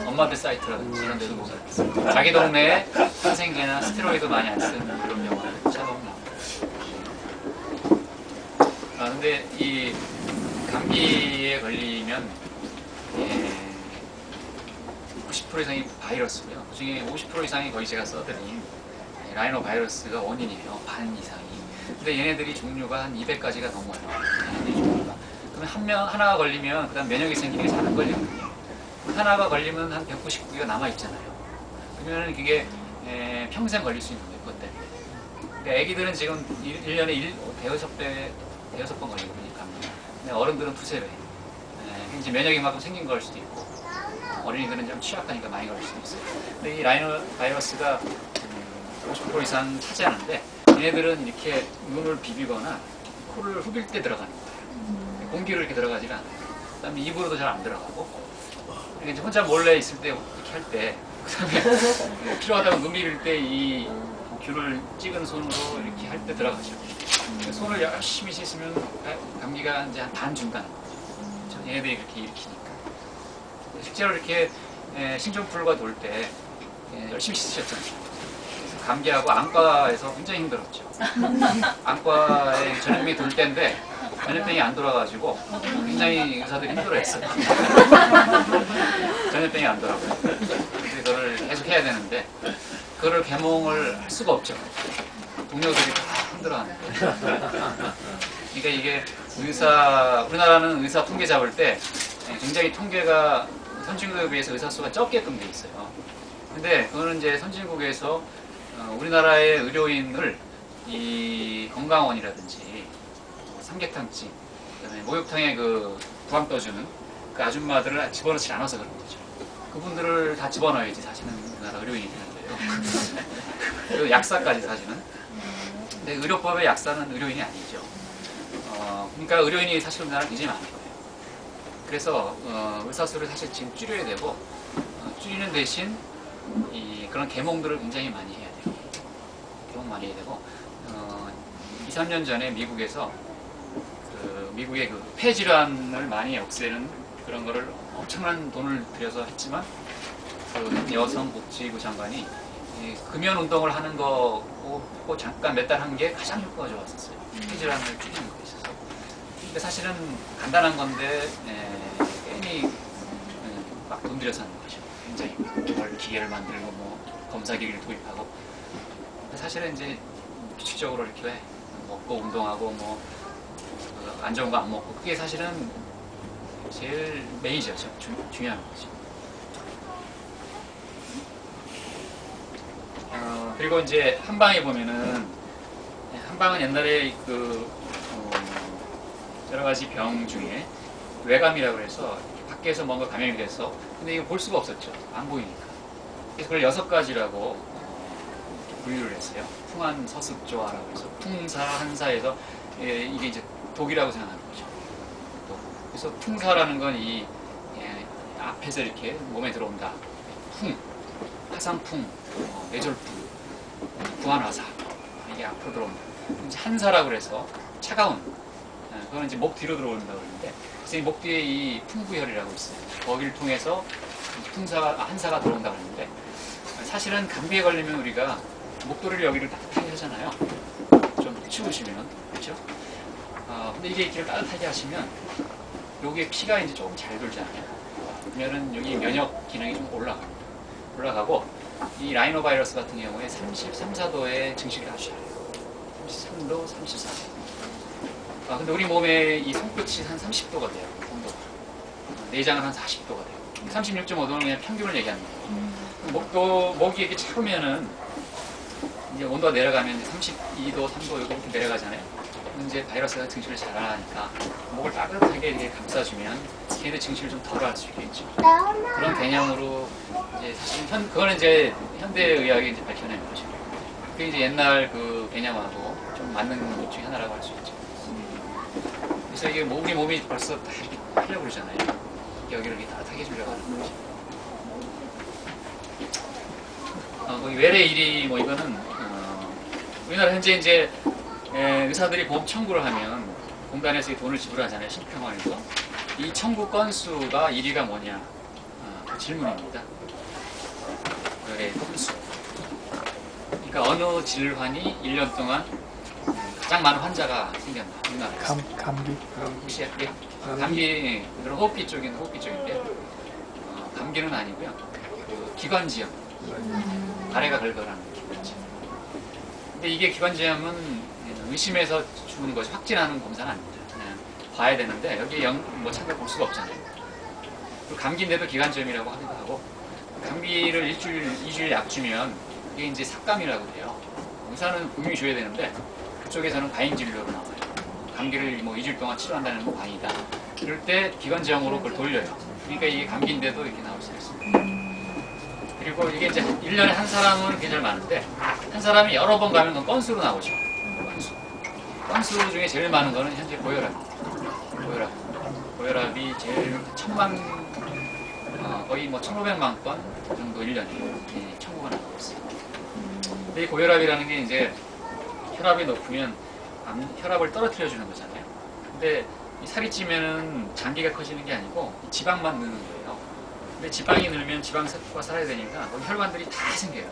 엄마들 사이트라든지 이런 데도 보면 자기 동네에 항생제나 스테로이드 많이 안 쓰는 그런 경우를 찾아보면 나옵니다. 근데 이 감기에 걸리면 90% 이상이 바이러스고요. 그 중에 50% 이상이 거의 제가 써드린 라이노 바이러스가 원인이에요. 반 이상이. 근데 얘네들이 종류가 한 200가지가 넘어요. 얘네들이 종류가. 그러면 하나가 걸리면 그다음 면역이 생기는 게 잘 안 걸리거든요. 하나가 걸리면 한 199개가 남아있잖아요. 그러면 그게 평생 걸릴 수 있는 거예요. 그것 때문에. 그러니까 애기들은 지금 1년에 대여섯 번 걸리거든요. 감기. 근데 어른들은 두세 배. 이제 면역이 막 생긴 걸 수도 있고 어린이들은 좀 취약하니까 많이 걸릴 수도 있어요. 근데 이 라이노 바이러스가 50% 이상 차지하는데 얘네들은 이렇게 눈을 비비거나 코를 후빌 때 들어가는 거예요. 공기를 이렇게 들어가지가 않아요. 그다음에 입으로도 잘 안 들어가고 그러니까 이제 혼자 몰래 있을 때 이렇게 할 때 그다음에 필요하다고 눈 비빌 때 이 귤을 찍은 손으로 이렇게 할 때 들어가죠. 손을 열심히 씻으면 감기가 이제 한 반 준다는 거죠. 얘네들이 그렇게 일으키니까. 실제로 이렇게 신종플루가 돌 때 열심히 씻으셨잖아요. 그래서 감기하고 안과에서 굉장히 힘들었죠. 안과에 전염병이 돌 때인데 전염병이 안 돌아가지고 굉장히 의사들이 힘들어했어요. 전염병이 안 돌아가요. 그래서 그거를 계속 해야 되는데 그거를 개몽을 할 수가 없죠. 동료들이 다 힘들어하는 거예요. 그러니까 이게 우리나라는 의사 통계 잡을 때 굉장히 통계가 선진국에 비해서 의사 수가 적게끔 돼 있어요. 근데 그거는 이제 선진국에서 우리나라의 의료인을 이 건강원이라든지 삼계탕집, 그다음에 목욕탕에 그 부항 떠주는 그 아줌마들을 집어넣지 않아서 그런 거죠. 그분들을 다 집어넣어야지 사실은 우리나라 의료인이 되는 거예요. 그리고 약사까지 사실은. 근데 의료법의 약사는 의료인이 아니죠. 그러니까 의료인이 사실 우리나라는 굉장히 많은 거예요. 그래서 의사 수를 사실 지금 줄여야 되고 줄이는 대신 그런 계몽들을 굉장히 많이 해야 돼요. 계몽 많이 해야 되고 2, 3년 전에 미국에서 미국의 그 폐질환을 많이 없애는 그런 거를 엄청난 돈을 들여서 했지만 그 여성복지부 장관이 금연 운동을 하는 거고 잠깐 몇 달 한 게 가장 효과가 좋았었어요. 폐질환을 줄이는 거에 있어서. 근데 사실은 간단한 건데 괜히 막 돈 들여서 하는 거죠. 굉장히 뭘 기계를 만들고 뭐 검사기기를 도입하고 사실은 이제 규칙적으로 이렇게 먹고 운동하고 뭐 안 좋은 거 안 먹고 그게 사실은 제일 메이저죠. 중요한 거죠. 그리고 이제 한방에 보면은 한방은 옛날에 여러 가지 병 중에 외감이라고 해서 밖에서 뭔가 감염이 돼서 근데 이거 볼 수가 없었죠. 안 보이니까. 그래서 그걸 6가지라고 분류를 했어요. 풍한 서습조화라고 해서 풍사 한사에서 이게 이제 독이라고 생각하는 거죠. 그래서 풍사라는 건 이 앞에서 이렇게 몸에 들어온다. 풍, 화상풍, 뇌졸풍, 구안화사 이게 앞으로 들어온다. 이제 한사라고 그래서 차가운 그건 이제 목 뒤로 들어온다고 그러는데 그래서 이 목 뒤에 이 풍부혈이라고 있어요. 거기를 통해서 한사가 들어온다고 그러는데 사실은 감기에 걸리면 우리가 목도리를 여기를 따뜻하게 하잖아요. 좀 추우시면 그렇죠? 근데 이게 이렇게 따뜻하게 하시면 여기에 피가 이제 조금 잘 돌잖아요. 그러면은 여기 면역 기능이 좀 올라가고 이 라이노 바이러스 같은 경우에 33, 4도의 증식이 아주 잘해요. 33도, 34도. 근데 우리 몸의 이 손끝이 한 30도가 돼요. 온도가. 내장은 한 40도가 돼요. 36.5도는 그냥 평균을 얘기하는 거예요. 목이 이렇게 차면은 이제 온도가 내려가면 이제 32도, 3도 이렇게 내려가잖아요. 이제 바이러스가 증식을 잘 하니까 목을 따뜻하게 이렇게 감싸주면 걔네들 증식을 좀 덜 할 수 있겠죠. 그런 개념으로 이제 사실 그거는 이제 현대의학이 이제 밝혀낸 거죠. 그게 이제 옛날 그 개념하고 좀 맞는 것 중에 하나라고 할 수 있죠. 그래서 이게 우리 몸이 벌써 다 이렇게 하려고 그러잖아요. 여기를 이렇게 따뜻하게 해주려고 하는 거죠. 뭐 외래 1위 뭐 이거는 우리나라 현재 이제 의사들이 보험 청구를 하면 공단에서 이 돈을 지불하잖아요. 신평원에서. 이 청구 건수가 1위가 뭐냐? 그 질문입니다. 의뢰 건수. 그러니까 어느 질환이 1년 동안 가장 많은 환자가 생겼나? 우리나라에서. 감기. 혹시 감기, 그런 호흡기 쪽인데 감기는 아니고요. 그 기관지염. 가래가 걸걸하는 기관지염. 근데 이게 기관지염은 의심해서 주는 것이 확진하는 검사는 아닙니다. 그냥 봐야 되는데 여기에 뭐 참가 볼 수가 없잖아요. 그 감기인데도 기관지염이라고 하기도 하고 감기를 일주일, 2주일 약 주면 이게 이제 삭감이라고 돼요. 의사는 분명히 줘야 되는데 그쪽에서는 과잉 진료로 나와요. 감기를 뭐 2주일 동안 치료한다는 건 과잉이다. 그럴 때 기관지염으로 그걸 돌려요. 그러니까 이게 감기인데도 이렇게 나올 수 있습니다. 그리고 이게 이제 1년에 한 사람은 굉장히 많은데 한 사람이 여러 번 가면 그건 건수로 나오죠. 건수 중에 제일 많은 거는 현재 고혈압입니다. 고혈압이 제일 1000만, 거의 뭐 1500만 건 정도 1년에 청구가 나오고 있습니다. 근데 이 고혈압이라는 게 이제 혈압이 높으면 혈압을 떨어뜨려 주는 거잖아요. 근데 이 살이 찌면은 장기가 커지는 게 아니고 지방만 느는 거예요. 근데 지방이 늘면 지방 세포가 살아야 되니까 거기 혈관들이 다 생겨요.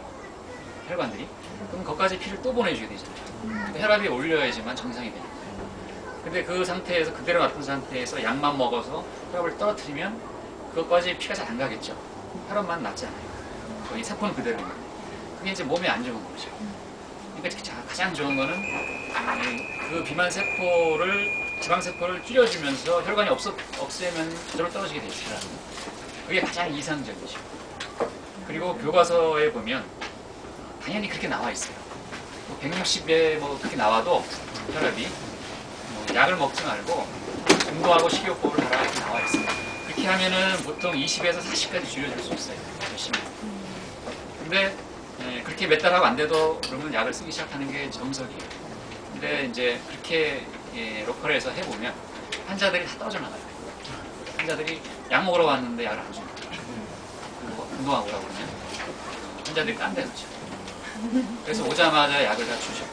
혈관들이. 그럼 거기까지 피를 또 보내줘야 되잖아요. 근데 혈압이 올려야지만 정상이 되니까. 근데 그 상태에서 그대로 놔둔 상태에서 약만 먹어서 혈압을 떨어뜨리면 그것까지 피가 잘 안 가겠죠. 혈압만 낮지 않아요. 거기 세포는 그대로 있는데. 그게 이제 몸에 안 좋은 거죠. 그러니까 가장 좋은 거는 그 비만 세포를 지방 세포를 줄여주면서 혈관이 없애면 저절로 떨어지게 되죠. 그게 가장 이상적이죠. 그리고 교과서에 보면 당연히 그렇게 나와 있어요. 160에 뭐 그렇게 나와도 혈압이 약을 먹지 말고 운동하고 식이요법을 하라 이렇게 나와 있습니다. 그렇게 하면은 보통 20에서 40까지 줄여줄 수 있어요. 열심히. 근데 그렇게 몇 달하고 안 돼도 그러면 약을 쓰기 시작하는 게 정석이에요. 근데 이제 그렇게 로컬에서 해보면 환자들이 다 떨어져 나가요. 환자들이 약 먹으러 왔는데 약을 안 줍니다. 그리고 운동하고 오라고 그러면 환자들이 딴데 놓죠. 그래서 오자마자 약을 다 주죠.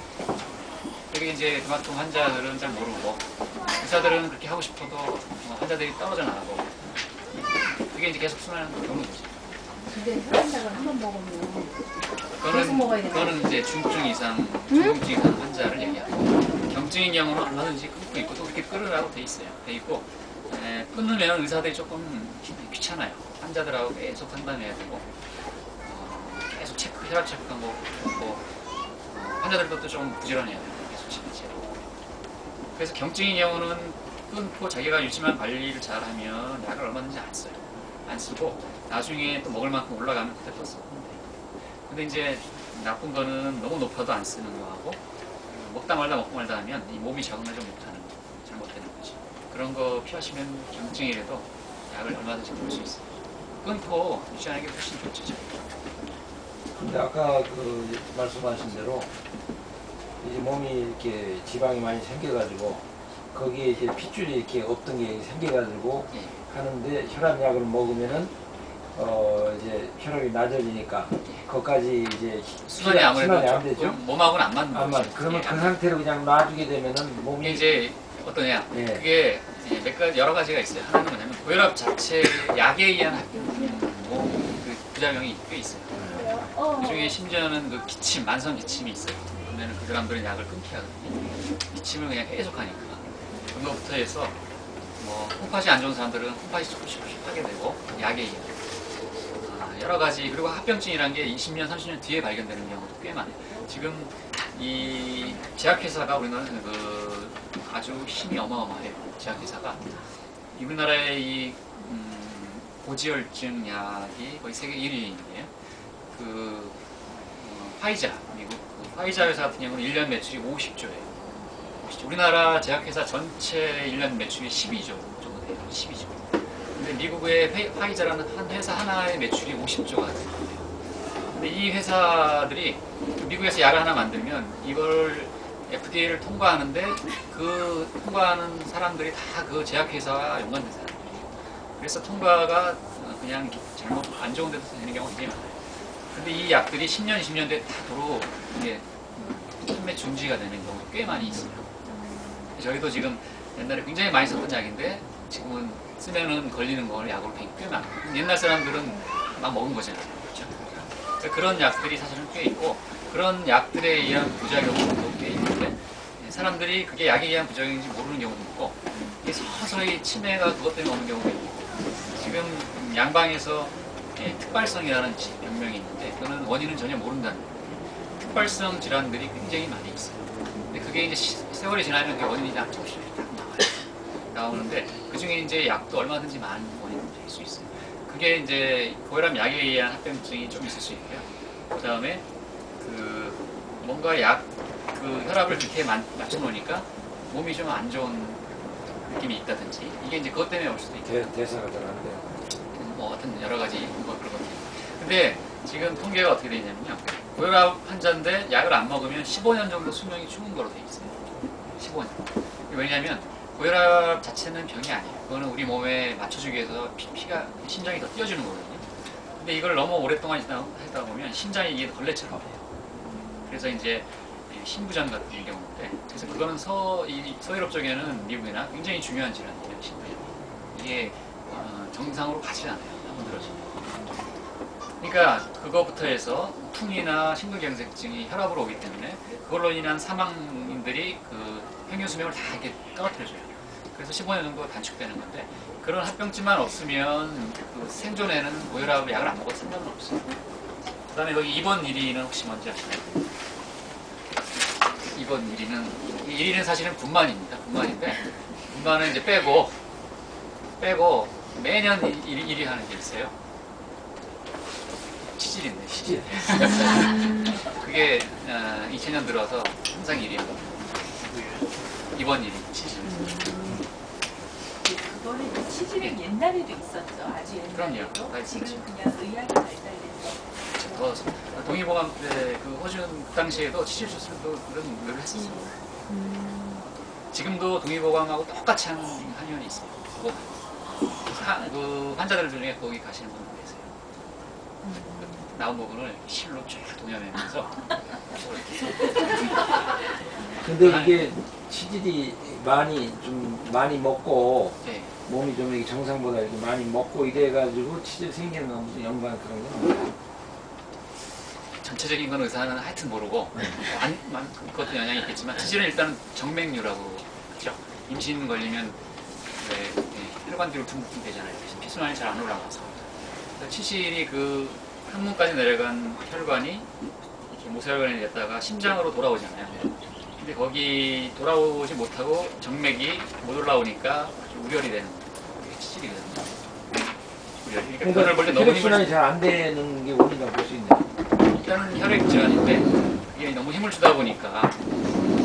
그게 이제 그만큼 환자들은 잘 모르고 의사들은 그렇게 하고 싶어도 환자들이 떨어져 나가고 그게 이제 계속 순환하는 경우는 거죠. 근데 혈압약을 한 번 먹으면 계속 먹어야 되나요? 그거는 이제 중증 이상, 중증 이상 환자를 얘기하고 경증인 경우는 얼마든지 끊고 있고 또 그렇게 끊으라고 돼 있고 끊으면 의사들이 조금 귀찮아요. 환자들하고 계속 상담해야 되고 계속 혈압 체크하고 환자들도 좀 부지런해야 돼요. 계속 체크하고. 그래서 경증인 경우는 끊고 자기가 유지만 관리를 잘하면 약을 얼마든지 안 써요. 안 쓰고 나중에 또 먹을 만큼 올라가면 그때 또 쓰면 돼요. 근데 이제 나쁜 거는 너무 높아도 안 쓰는 거하고 먹다 말다 하면 이 몸이 적응을 좀 못하는 거, 잘못되는 거지. 그런 거 피하시면 경증이라도 약을 얼마든지 볼 수 있어요. 끊고 유지하는 게 훨씬 좋죠. 근데 아까 그 말씀하신 대로 이제 몸이 이렇게 지방이 많이 생겨가지고 거기에 이제 핏줄이 이렇게 없던 게 생겨가지고 하는데 혈압약을 먹으면은 이제 혈압이 낮아지니까 거기까지 이제 순환이 아무래도 안 되죠. 몸하고는 안 맞는 안 거죠. 맞. 그러면 그 상태로 그냥 놔두게 되면은 몸이 이게 이제 어떠냐? 예. 그게 몇 가지 여러 가지가 있어요. 하나는 뭐냐면 고혈압 자체 약에 의한 그 부작용이 꽤 있어요. 그중에 심지어는 그 기침, 만성 기침이 있어요. 그러면 그 사람들은 약을 끊게 하거든요. 기침을 그냥 계속 하니까 그런 것부터 해서 뭐 콩팥이 안 좋은 사람들은 콩팥이 조금씩 하게 되고 약에 의한 여러 가지. 그리고 합병증이라는 게 20년, 30년 뒤에 발견되는 경우도 꽤 많아요. 지금 이 제약회사가 우리나라는 그 아주 힘이 어마어마해요. 제약회사가 우리나라의 이 고지혈증 약이 거의 세계 1위인데요. 그 화이자, 미국 그 화이자 회사 같은 경우는 1년 매출이 50조예요. 우리나라 제약회사 전체 1년 매출이 12조 정도 돼요. 12조. 근데 미국의 화이자라는 한 회사 하나의 매출이 50조가 돼요. 근데 이 회사들이 미국에서 약을 하나 만들면 이걸 FDA를 통과하는데 그 통과하는 사람들이 다 그 제약회사와 연관된 사람들이에요. 그래서 통과가 그냥 잘못 안 좋은 데서 되는 경우가 굉장히 많아요. 근데 이 약들이 10년, 20년 뒤에 다 도로 이게 판매 중지가 되는 경우도 꽤 많이 있어요. 저희도 지금 옛날에 굉장히 많이 썼던 약인데 지금은 쓰면은 걸리는 걸 약으로 꽤 많아요. 옛날 사람들은 막 먹은 거잖아요. 그렇죠? 그래서 그런 약들이 사실은 꽤 있고 그런 약들에 의한 부작용도 꽤 있는데 사람들이 그게 약에 의한 부작용인지 모르는 경우도 있고 이게 서서히 치매가 그것 때문에 오는 경우가 있고 지금 양방에서 특발성이라는 병명이 있는데 그거는 원인은 전혀 모른다는 거예요. 특발성 질환들이 굉장히 많이 있어요. 근데 그게 이제 세월이 지나면 그게 원인이 다 조금씩 나오는데 그 중에 이제 약도 얼마든지 많은 원인이 될 수 있어요. 그게 이제 고혈압 약에 의한 합병증이 좀 있을 수 있고요. 그 다음에 그 뭔가 그 혈압을 그렇게 맞춰 놓으니까 몸이 좀 안 좋은 느낌이 있다든지 이게 이제 그것 때문에 올 수도 있고 대사가 들어간대요. 뭐 하여튼 여러 가지 뭐 그렇거든요. 근데 지금 통계가 어떻게 되어 있냐면요. 고혈압 환자인데 약을 안 먹으면 15년 정도 수명이 죽은 거로 되어 있어요. 15년. 왜냐하면 고혈압 자체는 병이 아니에요. 그거는 우리 몸에 맞춰주기 위해서 심장이 더 뛰어주는 거거든요. 근데 이걸 너무 오랫동안 하다 보면 심장이 이게 걸레처럼 돼요. 그래서 이제 신부전 같은 경우인데 그래서 그거는 서유럽 쪽에는 미국이나 굉장히 중요한 질환이에요. 신부전. 이게 정상으로 가지 않아요. 한번 들어지면. 그러니까 그거부터 해서 풍이나 심근경색증이 혈압으로 오기 때문에 그걸로 인한 사망인들이 그 평균 수명을 다 이렇게 떨어뜨려줘요. 그래서 15년 정도가 단축되는 건데 그런 합병증만 없으면 그 생존에는 고혈압 약을 안 먹어도 상관은 없어요. 그 다음에 여기 2번 1위는 혹시 뭔지 아시나요? 2번 1위는 사실은 분만입니다. 분만인데 분만은 이제 빼고 매년 1위 하는 게 있어요. 치질인데 치질. 그게 2000년 들어서 항상 1위 하고 2번 1위 치질. 그거는 치질은 옛날에도 있었죠. 아주 옛날에도. 그럼요. 지금 그냥 의학이 발달돼서. 동의보감 때 그 호준 그 당시에도 치질 수술도 그런 늘 했었어요. 지금도 동의보감하고 똑같이 하는 한의원이 있어요. 그 환자들 중에 거기 가시는 분들 계세요. 나온 부분을 실로 쫙 동여내면서 근데 이게 치질이 많이 먹고 네. 몸이 좀 이렇게 정상보다 이렇게 많이 먹고 이래가지고 치질 생기는 연관 그런 건 없나요? 전체적인 건 의사는 하여튼 모르고 그것도 영향이 있겠지만 치질은 일단 정맥류라고 그죠? 임신 걸리면 왜 혈관 뒤로 둥둥 되잖아요. 피순환이 잘 안 올라가서 치질이 그 항문까지 내려간 혈관이 이렇게 모세혈관이 됐다가 심장으로 돌아오잖아요. 근데 거기 돌아오지 못하고 정맥이 못 올라오니까 우열이 되는 게 치질이거든요. 우열이. 그러니까 볼때 너무 혈액순환이 잘 안 되는 게 원인이라고 볼 수 있네요. 일단은 혈액질환인데 이게 너무 힘을 주다 보니까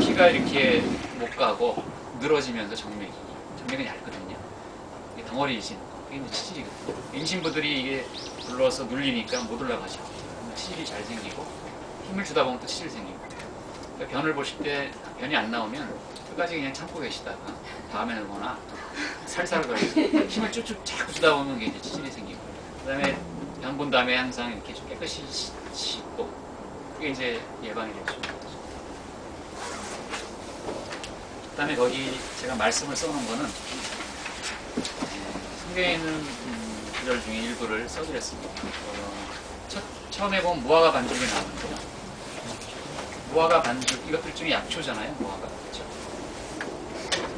피가 이렇게 못 가고 늘어지면서 정맥은 얇거든요. 이게 덩어리이신 그게 이제 치질이거든요. 임신부들이 이게 불러서 눌리니까 못 올라가죠. 치질이 잘 생기고 힘을 주다 보면 또 치질 생기고. 그러니까 변을 보실 때 변이 안 나오면 끝까지 그냥 참고 계시다가 다음에 오거나 살살 걸려서 힘을 쭉쭉 자꾸 주다 보면 이게 이제 치질이 생기고. 그다음에 변 본 다음에 항상 이렇게 좀 깨끗이 씻고 그게 이제 예방이 될 수 있는 거죠. 그다음에 거기 제가 말씀을 써놓은 거는 성경에 있는 구절 중에 일부를 써드렸습니다. 처음에 보면 무화과 반죽이 나오는데요. 무화과 반죽 이것들 중에 약초잖아요. 무화과 그렇죠?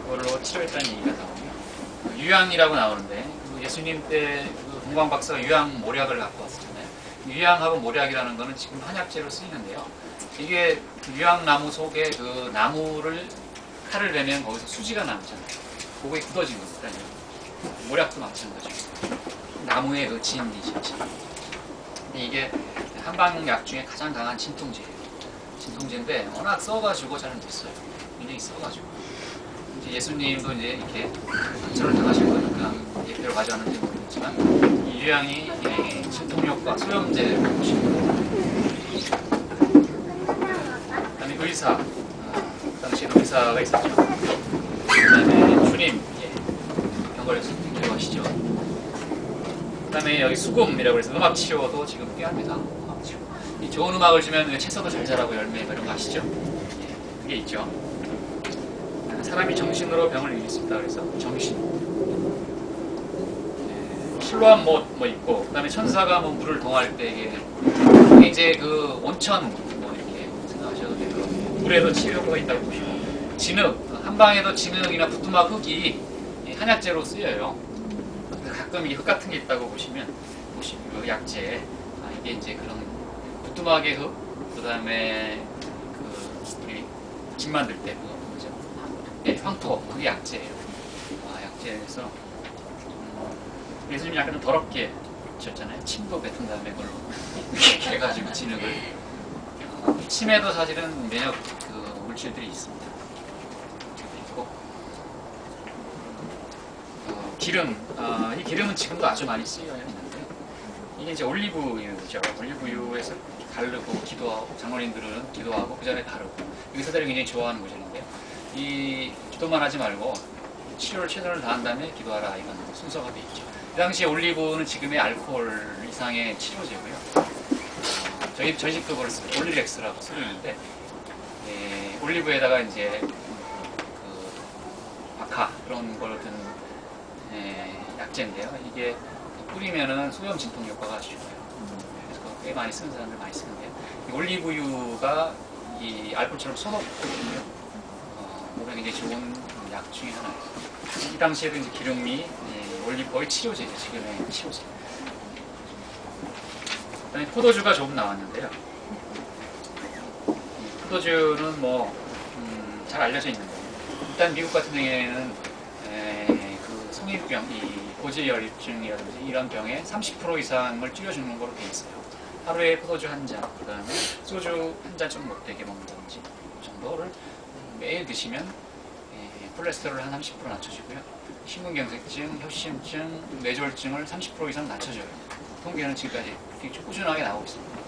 그걸로 치료했다는 얘기가 나오고요. 유향이라고 나오는데 예수님 때 동광 박사가 유향 모략을 갖고 왔었잖아요. 유향하고 모략이라는 거는 지금 한약재로 쓰이는데요. 이게 유향나무 속에 그 나무를 칼을 내면 거기서 수지가 남잖아요. 그거에 굳어진 겁니다. 모략도 마찬가지고 나무의 그 진이죠. 근데 이게 한방약 중에 가장 강한 진통제예요. 진통제인데 워낙 써가지고 잘 안 됐어요. 굉장히 써가지고 이제 예수님도 이제 이렇게 상처를 당하실 거니까 예표로 가져왔는지 모르겠지만 이 유향이 진통효과 소염제를 보시고 그다음에 의사 당시에 의사가 있었죠. 그다음에 주님 병 걸렸을 때 기억하시죠. 그다음에 여기 수금이라고 해서 음악 치료도 지금 꽤 합니다. 음악 치료. 이 좋은 음악을 주면 채소도 잘 자라고 열매 이런 거 아시죠? 그게 있죠. 사람이 정신으로 병을 이길 수 있다 그래서 정신. 실로암 뭐 있고, 그다음에 천사가 뭐 물을 동할 때 이게 이제 그 온천 뭐 이렇게 생각하셔도 되고, 물에도 치료가 있다고 보시고, 진흙, 한방에도 진흙이나 부뚜막 흙이 한약재로 쓰여요. 가끔 이게 흙 같은 게 있다고 보시면 그 약재, 이게 이제 그런 부뚜막의 흙, 그다음에 그 우리 김 만들 때 그거 뭐죠? 네, 황토, 그게 약재예요. 약재에서 예수님이 약간 더럽게 하셨잖아요. 침도 뱉은 다음에 그걸로 이렇게 해가지고 진흙을. 침에도 사실은 면역 그 물질들이 있습니다. 있고, 기름, 이 기름은 지금도 아주 많이 쓰여야 있는데, 이게 이제 올리브유죠. 올리브유에서 가르고 기도하고, 장로님들은 기도하고 그 전에 가르고, 의사들이 굉장히 좋아하는 구절인데요. 이 기도만 하지 말고 치료를 최선을 다한 다음에 기도하라, 이건 순서가 돼 있죠. 그 당시에 올리브는 지금의 알코올 이상의 치료제고요. 저희 집도 그걸 쓰고 올리렉스라고 쓰고 있는데, 올리브에다가 이제 그 박하 그런 걸 든 약재인데요. 이게 뿌리면은 소염 진통 효과가 아주 좋아요. 그래서 꽤 많이 쓰는 사람들 많이 쓰는데요. 이 올리브유가 이 알코올처럼 소독거든요. 몸에 굉장히 좋은 약 중에 하나예요. 이 당시에도 이제 기름이 올리브오일 치료제죠. 지금의 치료제. 그다음에 포도주가 조금 나왔는데요. 포도주는 뭐 잘 알려져 있는 거예요. 일단 미국 같은 경우에는 그 성인병, 이 고지혈증이라든지 이런 병에 30% 이상을 줄여주는 걸로 돼 있어요. 하루에 포도주 한 잔, 그다음에 소주 한 잔 좀 못되게 먹는다든지 그 정도를 매일 드시면 콜레스테롤을 한 30% 낮춰주고요. 심근경색증, 협심증, 뇌졸중을 30% 이상 낮춰줘요. 통계는 지금까지 되게 꾸준하게 나오고 있습니다.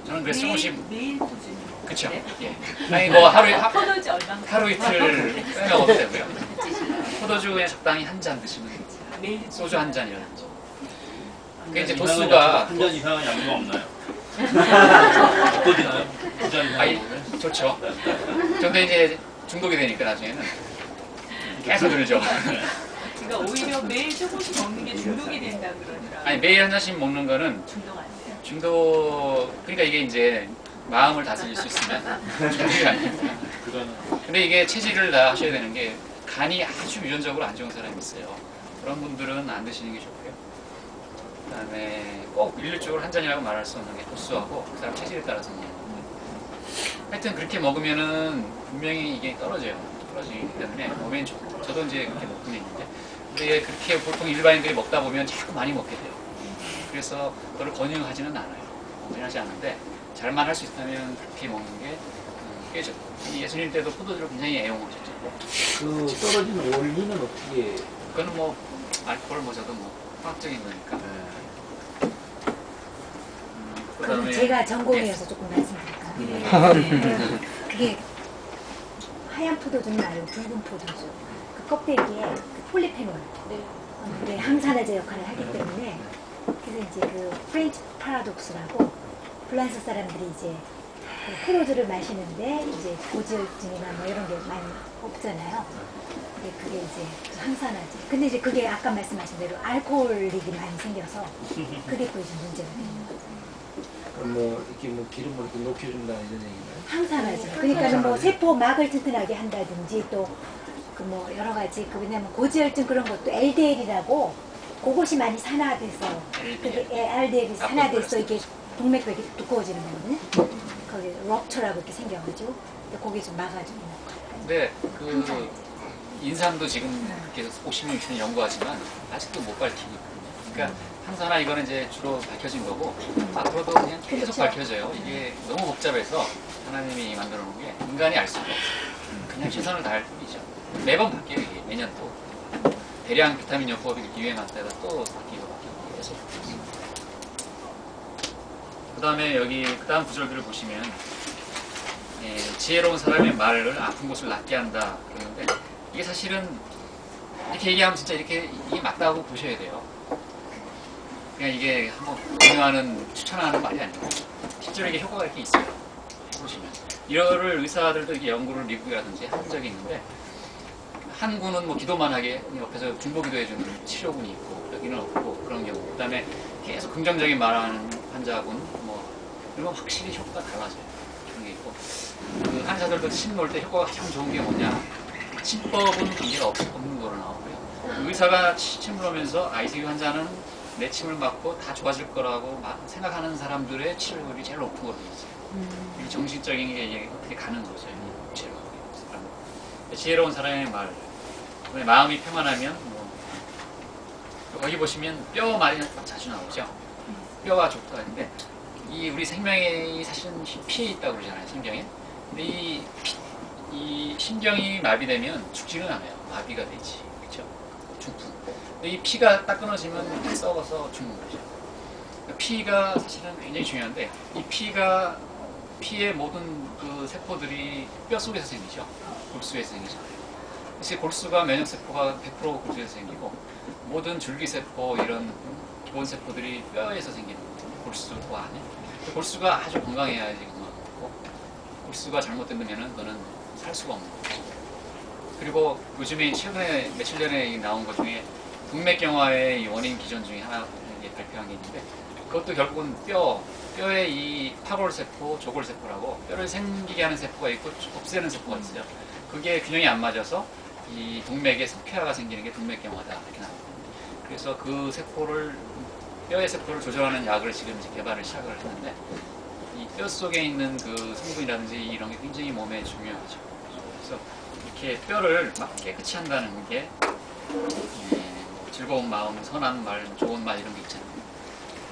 저는 그래서 조금씩 매일 꾸준히. 그쵸? 네. 예. 아니 뭐 포도주 얼마나 하루 이틀 빼 먹어도 되고요. 포도주 그냥 적당히 한 잔 드시면 매일 소주 한 잔이라든지. 그게 이제 이상은 도수가 한 잔 이상은 양주가 없나요? 어떠지나요? 두 잔 이상 아니 먹으면? 좋죠. 근데 이제 중독이 되니까 나중에는 계속 늘죠. 그러니까 오히려 매일 조금씩 먹는 게 중독이 된다 그러더라고요. 아니 매일 한 잔씩 먹는 거는 중독 안 돼요. 그러니까 이게 이제 마음을 다스릴 수 있으면 중독이 아닙니다. 그거는 근데 이게 체질을 다 하셔야 되는 게 간이 아주 유전적으로 안 좋은 사람이 있어요. 그런 분들은 안 드시는 게 좋고요. 그다음에 꼭 일률적으로 한 잔이라고 말할 수 없는 게 도수하고 그 사람 체질에 따라서 먹는 거예요. 하여튼 그렇게 먹으면은 분명히 이게 떨어지기 때문에 몸엔 좋고, 저도 이제 그렇게 먹고 있는데, 근데 그렇게 보통 일반인들이 먹다 보면 자꾸 많이 먹게 돼요. 그래서 그걸 권유하지는 않아요. 권유하지 않는데 잘만 할 수 있다면 그렇게 먹는 게 꽤 좋고, 예수님 때도 포도주를 굉장히 애용하셨죠. 그 떨어지는 원리는 어떻게? 그거는 뭐 알코올 뭐 저도 뭐 화학적인 거니까. 그럼 제가 전공이어서 조금 네. 말씀드릴까요? 그게 하얀 포도주는 아니고 붉은 포도주. 그 껍데기에 그 폴리페놀, 그게 항산화제 역할을 하기 때문에, 그래서 이제 그 프렌치 파라독스라고 프랑스 사람들이 이제 그 포도주를 마시는데 이제 고지혈증이나 뭐 이런 게 많이 없잖아요. 근데 그게 이제 항산화제. 근데 이제 그게 아까 말씀하신 대로 알코올이 많이 생겨서 그게 또 이제 문제가 되는 거죠. 그럼 뭐 이렇게 뭐 기름을 이렇게 녹여준다 이런 얘기나요? 항산화제. 그러니까 뭐 세포막을 튼튼하게 한다든지 또 그 뭐 여러 가지 그 왜냐면 고지혈증 그런 것도 LDL이라고 그것이 많이 산화돼서 그게 LDL이 산화돼서 이게 동맥벽이 두꺼워지는 거거든요. 거기 럽처라고 이렇게 생겨가지고 거기 좀 막아주는 거. 근데 그 인삼도 지금 계속 50년, 60년 연구하지만 아직도 못 밝히고 있거든요. 그러니까 항산화 이거는 이제 주로 밝혀진 거고 앞으로도 그냥 계속 그렇죠. 밝혀져요. 이게 너무 복잡해서 하나님이 만들어 놓은 게 인간이 알 수가 없어요. 그냥 최선을 다할 뿐이죠. 매번 바뀌어요. 이게 매년 또 대량 비타민 요법이 유행할 때가 또 바뀌고 계속. 그 다음에 여기 그 다음 구절들을 보시면 지혜로운 사람의 말을 아픈 곳을 낫게 한다 그러는데, 이게 사실은 이렇게 얘기하면 진짜 이게 맞다고 보셔야 돼요. 그냥 이게 한번 권유하는, 추천하는 말이 아니고 실제로 이게 효과가 이렇게 있어요. 해보시면 이거를 의사들도 이게 연구를 미국이라든지 한 적이 있는데, 한 군은 뭐 기도만 하게 옆에서 중보기도 해주는 치료군이 있고 여기는 없고 그런 경우. 그다음에 계속 긍정적인 말하는 환자군 뭐 이런 건 확실히 효과가 달라져요. 그런 게 있고 그 환자들도 침 놓을 때 효과가 가장 좋은 게 뭐냐? 침법은 관계가 없는 거로 나오고요. 의사가 침을 놓으면서 ICU 환자는 내 침을 맞고 다 좋아질 거라고 생각하는 사람들의 치료율이 제일 높은 걸로 있어요. 이 정신적인 게 이게 어떻게 가는 거죠. 지혜로운 사람의 말, 마음이 평안하면 뭐 거기 보시면 뼈 말이 자주 나오죠. 뼈가 좋다 하는데 이 우리 생명이 사실은 피에 있다고 그러잖아요. 신경에. 근데 이 신경이 마비되면 죽지는 않아요. 마비가 되지, 그렇죠? 죽고. 근데 이 피가 딱 끊어지면 다 썩어서 죽는 거죠. 그러니까 피가 사실은 굉장히 중요한데 이 피의 모든 그 세포들이 뼈 속에서 생기죠. 골수에서 생기죠. 그래서 골수가 면역세포가 100% 골수에서 생기고 모든 줄기세포 이런 기본 세포들이 뼈에서 생기는 거거든요. 골수 안에. 골수가 아주 건강해야지 건강하고 골수가 잘못된다면 너는 살 수가 없는 거죠. 그리고 요즘에 최근에 며칠 전에 나온 것 중에 동맥경화의 원인 기전 중에 하나 발표한 게 있는데 그것도 결국은 뼈에 이 파골세포, 조골세포라고 뼈를 생기게 하는 세포가 있고 없애는 세포가 있어요. 그게 균형이 안 맞아서 이 동맥에 석회화가 생기는 게 동맥경화다 이렇게 나옵니다. 그래서 그 뼈의 세포를 조절하는 약을 지금 이제 개발을 시작을 했는데 이 뼈 속에 있는 그 성분이라든지 이런 게 굉장히 몸에 중요하죠. 그래서 이렇게 뼈를 막 깨끗이 한다는 게 즐거운 마음, 선한 말, 좋은 말 이런 게 있잖아요.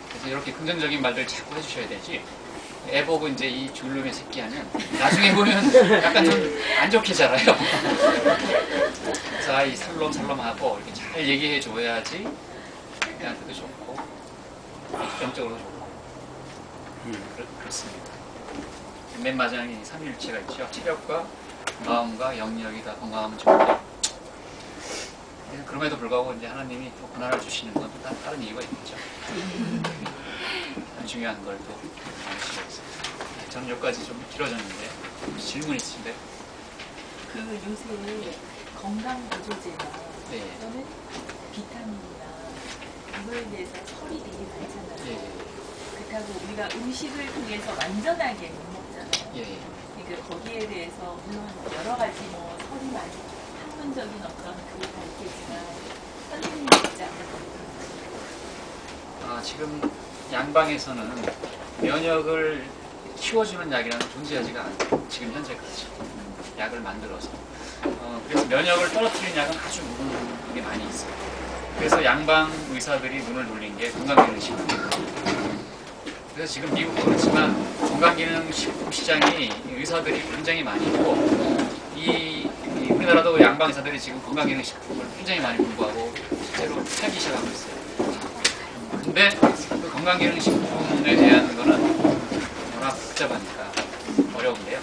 그래서 이렇게 긍정적인 말들 자꾸 해주셔야 되지. 애 보고 이제 이 줄놈의 새끼 하면 나중에 보면 약간 좀 안 좋게 자라요. 자, 이 살롬살롬하고 이렇게 잘 얘기해 줘야지 애한테도 좋고 입장적으로 좋고 그렇습니다. 맨 마지막에 이 삼위일체가 있죠. 체력과 마음과 영역이 다 건강하면 좋은데 그럼에도 불구하고 이제 하나님이 또 고난을 주시는 건 또 다른 이유가 있겠죠. 중요한 걸 또 알으시겠어요. 저는 여기까지 좀 길어졌는데 질문 있으신데? 그 요새 건강 보조제나 네. 또는 비타민이나 이거에 대해서 설이 되게 많잖아요. 예. 그렇다고 우리가 음식을 통해서 완전하게 못 먹잖아요. 예. 그러니까 거기에 대해서 물론 여러 가지 뭐 설이 많이 학문적인 어떤 그게 다 있겠지만 선생님 입장은 지금 양방에서는 면역을 키워주는 약이라는 존재하지가 않아요. 지금 현재까지 약을 만들어서 그래서 면역을 떨어뜨리는 약은 아주 무궁한 게 많이 있어요. 그래서 양방 의사들이 눈을 돌린 게 건강기능식품입니다. 그래서 지금 미국도 그렇지만 건강기능식품 시장이 의사들이 굉장히 많이 있고 우리나라도 양방 의사들이 지금 건강기능식품을 굉장히 많이 공부하고 실제로 팔기 시작하고 있어요. 근데 그 건강기능식품에 대한 거는 워낙 복잡하니까 어려운데요.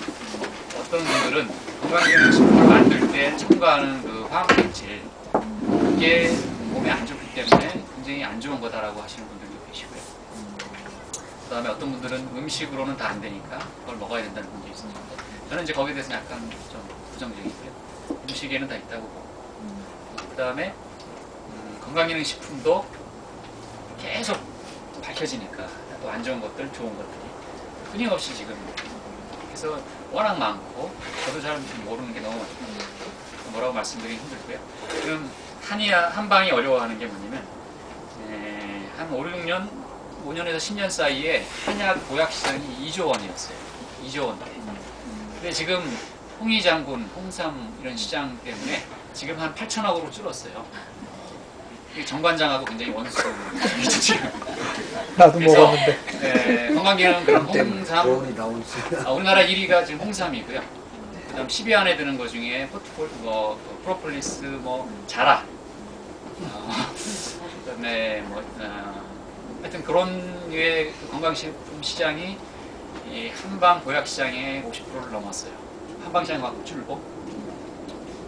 어떤 분들은 건강기능식품을 만들 때 첨가하는 그 화학물질 그게 몸에 안 좋기 때문에 굉장히 안 좋은 거다라고 하시는 분들도 계시고요. 그 다음에 어떤 분들은 음식으로는 다 안 되니까 그걸 먹어야 된다는 분도 있습니다. 저는 이제 거기에 대해서는 약간 좀 부정적이고요. 음식에는 다 있다고 보고. 그 다음에 건강기능식품도 계속 밝혀지니까 또 안 좋은 것들, 좋은 것들이 끊임없이 지금 그래서 워낙 많고 저도 잘 모르는 게 너무 많고 뭐라고 말씀드리기 힘들고요. 지금 한방이 어려워하는 게 뭐냐면 한 5년에서 10년 사이에 한약 보약 시장이 2조 원이었어요. 2조 원대. 근데 지금 홍의장군, 홍삼 이런 시장 때문에 지금 한 8천억으로 줄었어요. 정관장하고 굉장히 원수죠 지금. 나도 그래서, 먹었는데. 건강기능 그런 홍삼. 돈이 나올 수. 우리나라 1위가 지금 홍삼이고요. 그다음 10위 안에 드는 것 중에 프로폴리스, 자라. 그다음에 하여튼 그런 류의 건강식품 시장이 이 한방 보약 시장의 50%를 넘었어요. 한방 시장이 확 줄고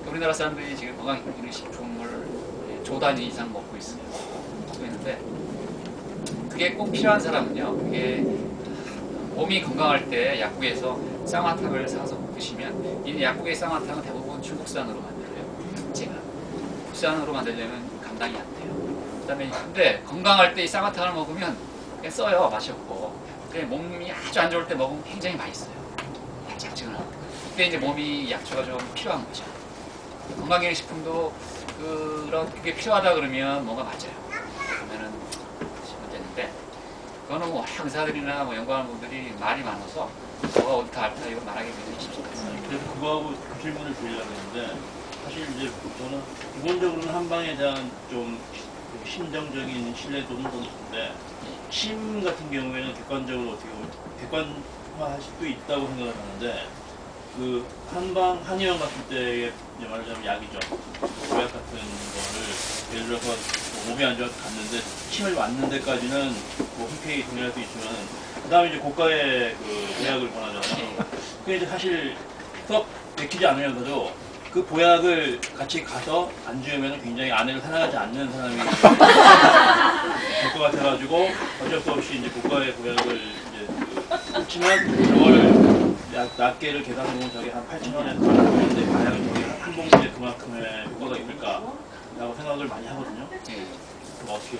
우리나라 사람들이 지금 건강식품을 조 단위 이상 먹고 있어요. 먹고 있는데 그게 꼭 필요한 사람은요. 그게 몸이 건강할 때 약국에서 쌍화탕을 사서 드시면 이 약국의 쌍화탕은 대부분 중국산으로 만들어요. 국산으로 만들려면 감당이 안 돼요. 그다음에 근데 건강할 때 이 쌍화탕을 먹으면 그냥 써요. 맛이 없고. 근데 몸이 아주 안 좋을 때 먹으면 굉장히 맛있어요. 달짝지근하고. 그때 이제 몸이 약초가 좀 필요한 거죠. 건강기능식품도 그게 필요하다 그러면 뭔가 맞아요. 그러면은 하시면 되는데 그거는 뭐 의사들이나 뭐 연구하는 분들이 말이 많아서 뭐가 옳다 옳다 이거 말하기 굉장히 쉽지 않습니다. 그래서 그거하고 그 질문을 드리려고 했는데 사실 이제 저는 기본적으로는 한방에 대한 좀 심정적인 신뢰도는 좀 있는데 침 같은 경우에는 객관적으로 어떻게 보면 객관화할 수도 있다고 생각을 하는데 그 한방 한의원 같은 때의 말하자면 약이죠. 보약 같은 거를 예를 들어서 뭐 몸이 안 좋아서 갔는데 침을 맞는 데까지는 뭐 흔쾌히 동의할 수 있지만 그 다음에 이제 고가의 그 보약을 권하잖아요. 그게 이제 사실 썩 맥히지 않으면서도 그 보약을 같이 가서 안 주면 굉장히 아내를 사랑하지 않는 사람이 될 것 같아가지고 어쩔 수 없이 이제 고가의 보약을 이제 그렇지만 저걸 낱개를 계산해보면 저게 한 8,000원에 팔았는데 과연 저게 한 봉지에 그만큼의 효과가 있을까라고 생각을 많이 하거든요. 그럼 어떻게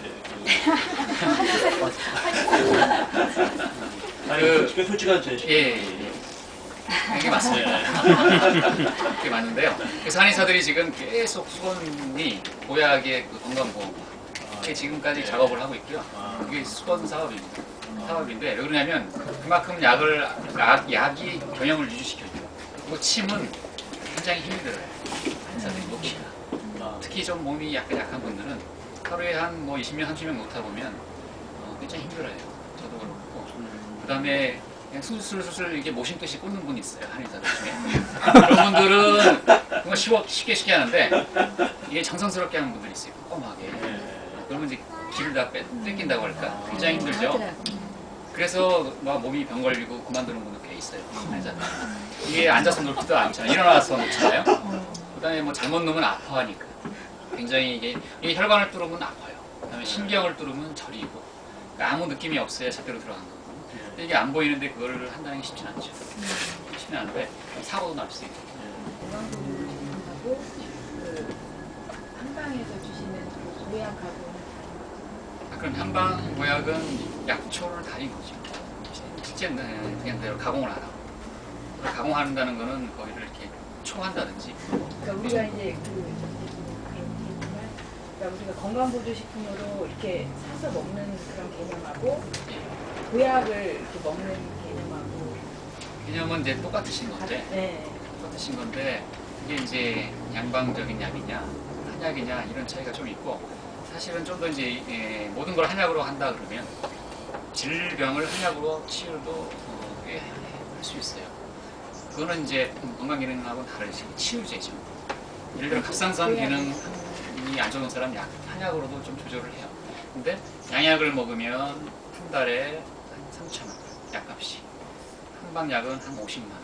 아니 솔직한 제 그게 맞습니다. 그게 맞는데요. 그래서 한의사들이 지금 계속 수건이 보약의 그 건강보험과 지금까지 작업을 하고 있고요. 그게 수건 사업입니다. 사업인데 왜 그러냐면 그만큼 약이 균형을 유지시켜줘요. 그리고 침은 굉장히 힘이 들어요. 한의사들이 놓기가. 특히 좀 몸이 약간 약한 분들은 하루에 한 뭐 20명, 30명 놓다 보면 굉장히 힘들어요. 저도 그렇고. 그 다음에 그냥 술술 이게 모신듯이 꽂는 분이 있어요. 한의사들 중에. 그런 분들은 정말 쉽게 하는데 이게 정성스럽게 하는 분들이 있어요. 꼼꼼하게. 그러면 이제 기를 다 뺏긴다고 할까? 굉장히 힘들죠. 그래서 막 몸이 병 걸리고 그만두는 분도 꽤 있어요. 한의사들. 이게 앉아서 놓지도 않잖아요. 일어나서 놓잖아요. 그 다음에 뭐 잘못 놓으면 아파하니까. 굉장히 이게 혈관을 뚫으면 아파요. 그 다음에 신경을 뚫으면 저리고. 그러니까 아무 느낌이 없어야 제대로 들어간 거고. 근데 이게 안 보이는데 그거를 한다는 게 쉽진 않죠. 쉽진 않은데 사고도 날 수 있고. 건강보험하고 그 한방에서 주시는 그 보약하고 그럼 한방 보약은 약초를 달인 거죠. 실제는 그냥 대로 가공을 안 하고. 가공한다는 거는 거기를 이렇게 초한다든지. 그러니까 우리가 이제 그러니까 우리가 건강보조식품으로 이렇게 사서 먹는 그런 개념하고 보약을 이렇게 먹는 개념하고 개념은 이제 똑같으신 건데, 똑같으신 건데 이게 이제 양방적인 약이냐, 한약이냐 이런 차이가 좀 있고 사실은 좀 더 이제 모든 걸 한약으로 한다 그러면 질병을 한약으로 치유도 꽤 할 수 있어요. 그거는 이제 건강기능하고 다르지 치유제죠. 예를 들어 갑상선 기능이 안 좋은 사람 한약으로도 좀 조절을 해요. 근데 양약을 먹으면 한 달에 한 3,000원 약값이. 한방약은 한 50만 원.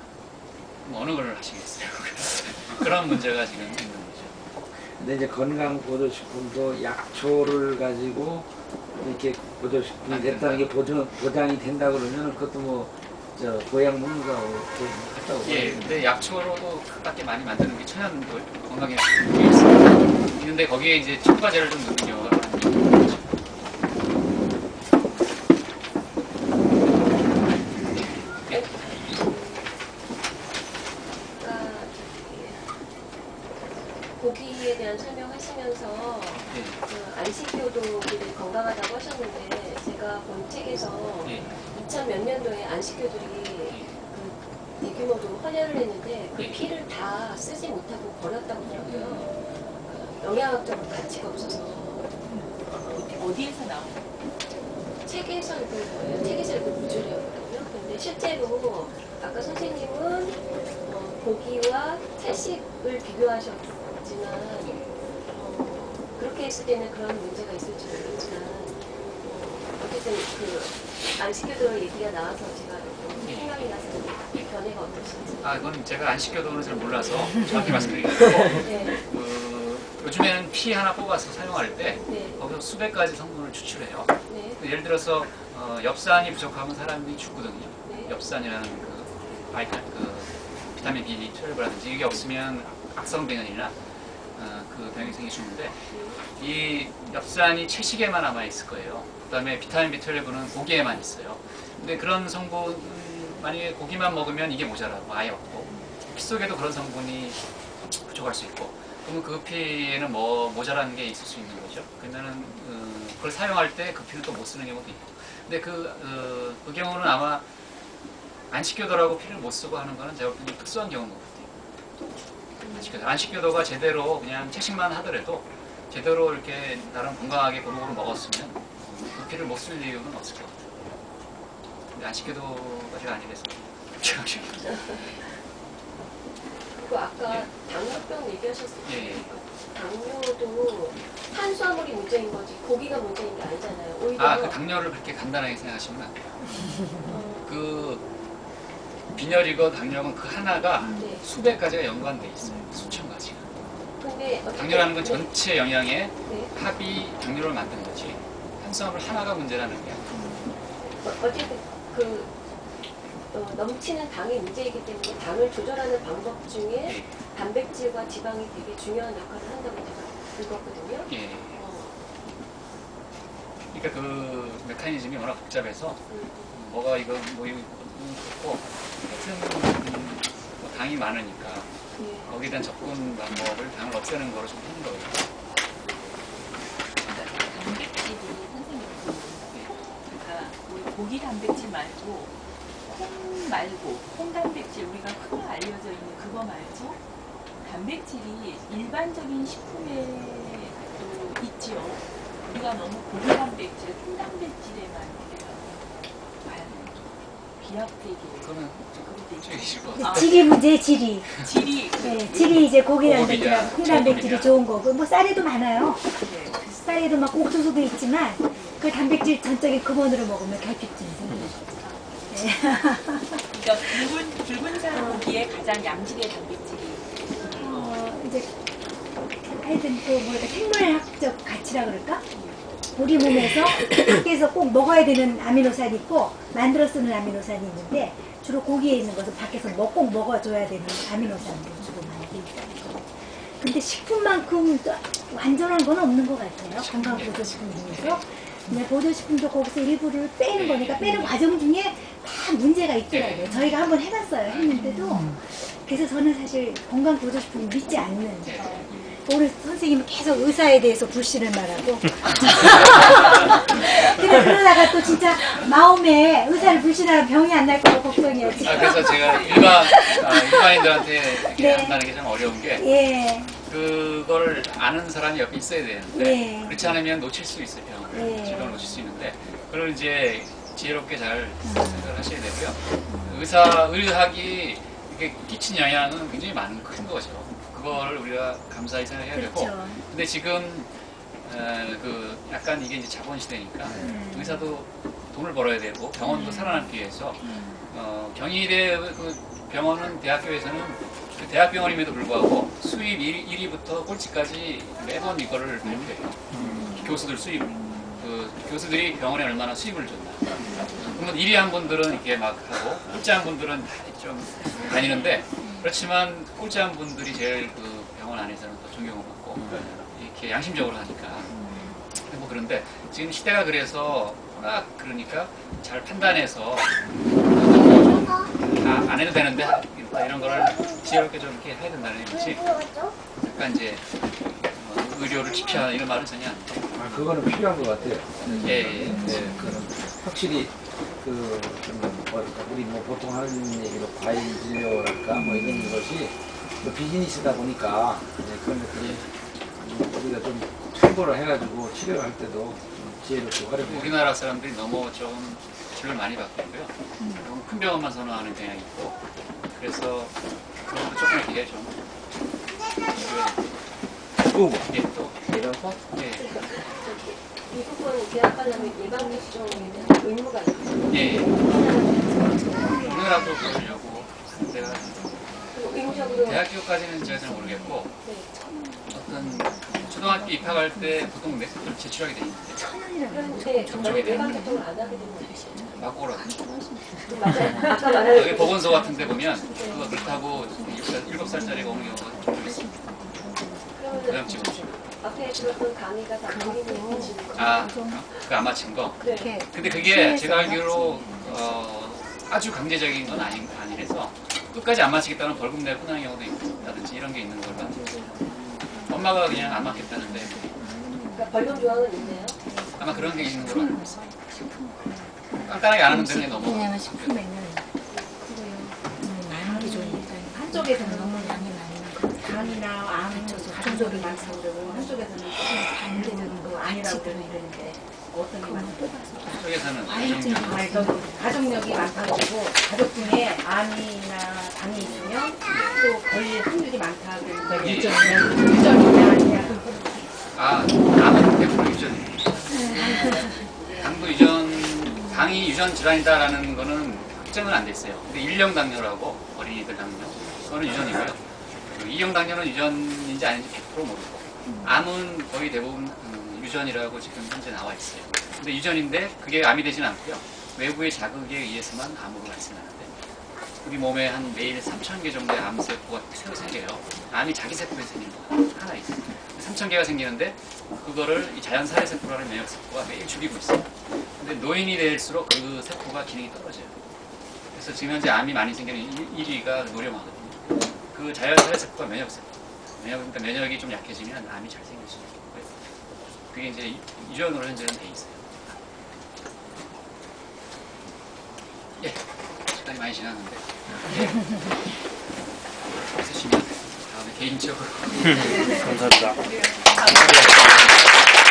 그럼 어느 걸 하시겠어요? 그런 문제가 지금 있는 거죠. 근데 이제 건강보조식품도 약초를 가지고 이렇게 보조식품이 됐다는 게 보장이 된다 그러면 그것도 뭐 보약 먹는 거하고 같다고. 예, 근데 약초로도 가깝게 많이 만드는 게 천연 건강에 있습니다. 있는데 거기에 이제 첨가제를 좀 넣는 경우가 많이 있죠. 고기에 대한 설명하시면서 그 안식교도들이 건강하다고 하셨는데 제가 본 책에서 2000 몇 년도에 안식교들이 그 대규모로 헌혈을 했는데 그 피를 다 쓰지 못하고 버렸다고 하더라고요. 영양학적으로 가치가 없어서. 어디에서 나온 책에서 읽은 거예요. 책에서 읽은 구절이었거든요. 근데 실제로 아까 선생님은 고기와 채식을 비교하셨지만 그렇게 했을 때는 그런 문제가 있을지 모르겠지만 어쨌든 그 안식교도 얘기가 나와서 제가 생각이 나서 견해가 어떠신지. 그건 제가 안식교도는 잘 몰라서 정확히 말씀드리겠고 요즘에는 피 하나 뽑아서 사용할 때 거기서 수백 가지 성분을 추출해요. 예를 들어서 엽산이 부족하면 사람이 죽거든요. 엽산이라는 그 비타민 B12라든지 이게 없으면 악성병이나 그 병이 생기셨는데 이 엽산이 채식에만 남아 있을 거예요. 그다음에 비타민 B12는 고기에만 있어요. 근데 그런 성분 만약에 고기만 먹으면 이게 모자라고 아예 없고 피 속에도 그런 성분이 부족할 수 있고 그러면 그 피에는 뭐 모자라는 게 있을 수 있는 거죠. 그러면은 그걸 사용할 때 그 피를 또 못 쓰는 경우도 있고. 근데 그 경우는 아마 안식교도라고 피를 못 쓰고 하는 거는 제가 볼 때는 특수한 경우인 것 같아요. 안식교도가 제대로 그냥 채식만 하더라도 제대로 이렇게 나름 건강하게 골고루 먹었으면 그 피를 못 쓸 이유는 없을 것 같아요. 근데 안식교도가 제가 아니라서 그리고 아까 당뇨병 얘기하셨을 때 예. 당뇨도 탄수화물이 문제인 거지 고기가 문제인 게 아니잖아요. 오히려 그 당뇨를 그렇게 간단하게 생각하시면 안 돼요. 그 빈혈이고 당뇨는 그 하나가 네. 수백 가지가 연관돼 있어요. 수천 가지가. 근데 당뇨라는 건 네. 전체 영양의 네. 합이 당뇨를 만든 거지. 탄수화물 하나가 문제라는 게 아니에요. 어쨌든 넘치는 당이 문제이기 때문에 당을 조절하는 방법 중에 예. 단백질과 지방이 되게 중요한 역할을 한다고 제가 읽었거든요. 예. 그러니까 그 메커니즘이 워낙 복잡해서 뭐가 이거 뭐 이거 그렇고 하여튼 뭐 당이 많으니까 예. 거기에 대한 접근 방법을 당을 없애는 거로 좀 하는 거예요. 단백질이 선생님 그러니까 고기 단백질 말고 콩 말고 콩 단백질 우리가 흔히 알려져 있는 그거 말고 단백질이 일반적인 식품에도 있지요. 우리가 너무 고기 단백질, 콩 단백질에만 우리가 비약되게 그거는 아, 질이 문제, 질이. 질이 네, 질이 이제 고기 고기냐, 단백질하고 콩 단백질이 고기냐. 좋은 거고, 뭐 쌀에도 많아요. 네. 쌀에도 막 옥수수도 있지만, 그 단백질 전적인 근원으로 먹으면 결핍증이 생기는 거죠. 네. 그러니까 붉은살 고기에 가장 양질의 단백질이 이제 하여튼 그 뭐랄까 생물학적 가치라 그럴까? 우리 몸에서 밖에서 꼭 먹어야 되는 아미노산이 있고 만들어 쓰는 아미노산이 있는데 주로 고기에 있는 것은 밖에서 꼭 먹어줘야 되는 아미노산으로 주로 많이 돼 있어요. 근데 식품만큼 또 완전한 건 없는 것 같아요. 건강보조식품 중에서. 근데 보조식품도 거기서 일부를 빼는 거니까 빼는 과정 중에 다 문제가 있더라고요. 저희가 한번 해봤어요. 했는데도. 그래서 저는 사실 건강보조식품을 믿지 않는. 오늘 선생님은 계속 의사에 대해서 불신을 말하고. 근데 그러다가 또 진짜 마음에 의사를 불신하면 병이 안 날까 봐 걱정이었지. 그래서 제가 일반인들한테 이렇게 네. 한다는 게 좀 어려운 게 예. 그걸 아는 사람이 옆에 있어야 되는데 네. 그렇지 않으면 놓칠 수 있어요. 병을. 네. 질병을 놓칠 수 있는데 그걸 이제 지혜롭게 잘 생각을 하셔야 되고요. 의학이 이렇게 끼친 영향은 굉장히 큰 거죠. 그걸 우리가 감사히 생각해야 되고. 그렇죠. 근데 지금 그 약간 이게 이제 자본 시대니까 의사도 돈을 벌어야 되고 병원도 살아남기 위해서 경희대 그 병원은 대학교에서는 그 대학병원임에도 불구하고 수입 1위부터 꼴찌까지 매번 이거를 발표해요. 교수들 수입을. 그 교수들이 병원에 얼마나 수입을 줬나. 그러면 1위 한 분들은 이렇게 막 하고 꼴찌 한 분들은 좀 다니는데 그렇지만 꼴찌 한 분들이 제일 그 병원 안에서는 더 존경을 받고 이렇게 양심적으로 하니까 뭐 그런데 지금 시대가 그래서 워낙 그러니까 잘 판단해서 안 해도 되는데 이런 거를 지혜롭게 좀 이렇게 해야 된다는 얘기지. 약간 이제 의료를 기피하는 이런 말은 전혀 안 돼. 그거는 필요한 것 같아요. 예. 그거는 확실히 우리 뭐 보통 하는 얘기로 과잉 진료랄까 뭐 이런 것이 비즈니스다 보니까 그런 것들이 우리가 좀 참고를 해가지고 치료를 할 때도 좀 지혜롭게 활용해요. 우리나라 사람들이 너무 좀 치료를 많이 받고 있고요. 너무 큰 병원만 선호하는 경향이 있고 그래서 그런 것도 조금 이렇게 좀 예, 또 이래서 예. 미국은 대학 가려면 예방 접종에 대한 의무가 있어요. 예. 우리나라도 그러려고 데가 의무적으로 대학교까지는 제가 잘 모르겠고 네. 어떤 초등학교 입학할 때 보통 넷을 제출하게 돼 있는데 그런데 정말 예방 접종을 안 하게 되면 막 오거든요. 맞아요. 아까 말한 여기 보건소 같은 데 보면 그거 그렇다고 7살짜리가 오는 경우가 좀 있습니다. 그러면 도장 찍어주시고. 앞에 들었던 강의가 다 본인이 해주신 거. 아, 그 안 맞힌 거? 네. 근데 그게 제가 알기로 아주 강제적인 건 아니라서 끝까지 안 맞히겠다는 벌금 내고 끝나는 경우도 있다든지 이런 게 있는 걸로 알고 있어요. 엄마가 그냥 안 맞겠다는데 그러니까 벌금 조항은 있네요. 아마 그런 게 있는 걸로 알고 있어요. 깐깐하게 안 하면 되는 게 너무 왜냐면 식품에는 많은 게 좋으니까 한쪽에서는 너무 양이 많이 나고 당이나 암 가족이 많다고 그러고 한쪽에서는 반대적인 거 아니라고 그러는데 어떤 게 많다고 쪽에서는 아니 가족력이 많다고 그러고 가족 중에 암이나 당이 있으면 또 걸릴 확률이 많다고 그러고 예. 유전이냐 아니냐 아, 암은 100% 유전입니다. 당도 유전, 당이 유전 질환이다라는 거는 확정은 안 됐어요. 근데 1형 당뇨라고 어린이들 당뇨, 그거는 유전이고요. 그 2형 당뇨는 유전인지 아닌지 100% 모르고, 암은 거의 대부분 유전이라고 지금 현재 나와 있어요. 근데 유전인데 그게 암이 되진 않고요. 외부의 자극에 의해서만 암으로 발생하는데, 우리 몸에 한 매일 3,000개 정도의 암세포가 새로 생겨요. 암이 자기 세포에 생긴 거 하나 있어요. 3,000개가 생기는데 그거를 이 자연살해세포라는 면역세포가 매일 죽이고 있어요. 근데 노인이 될수록 그 세포가 기능이 떨어져요. 그래서 지금 현재 암이 많이 생기는 1위가 노령화거든요. 그 자연살해세포가 면역세포. 그러니까 면역이 좀 약해지면 암이 잘 생길 수 있고요. 그게 이제 유전으로 현재는 돼 있어요. 예, 시간이 많이 지났는데. 예. 있으시면 다음에 개인적으로. 감사합니다. 감사합니다.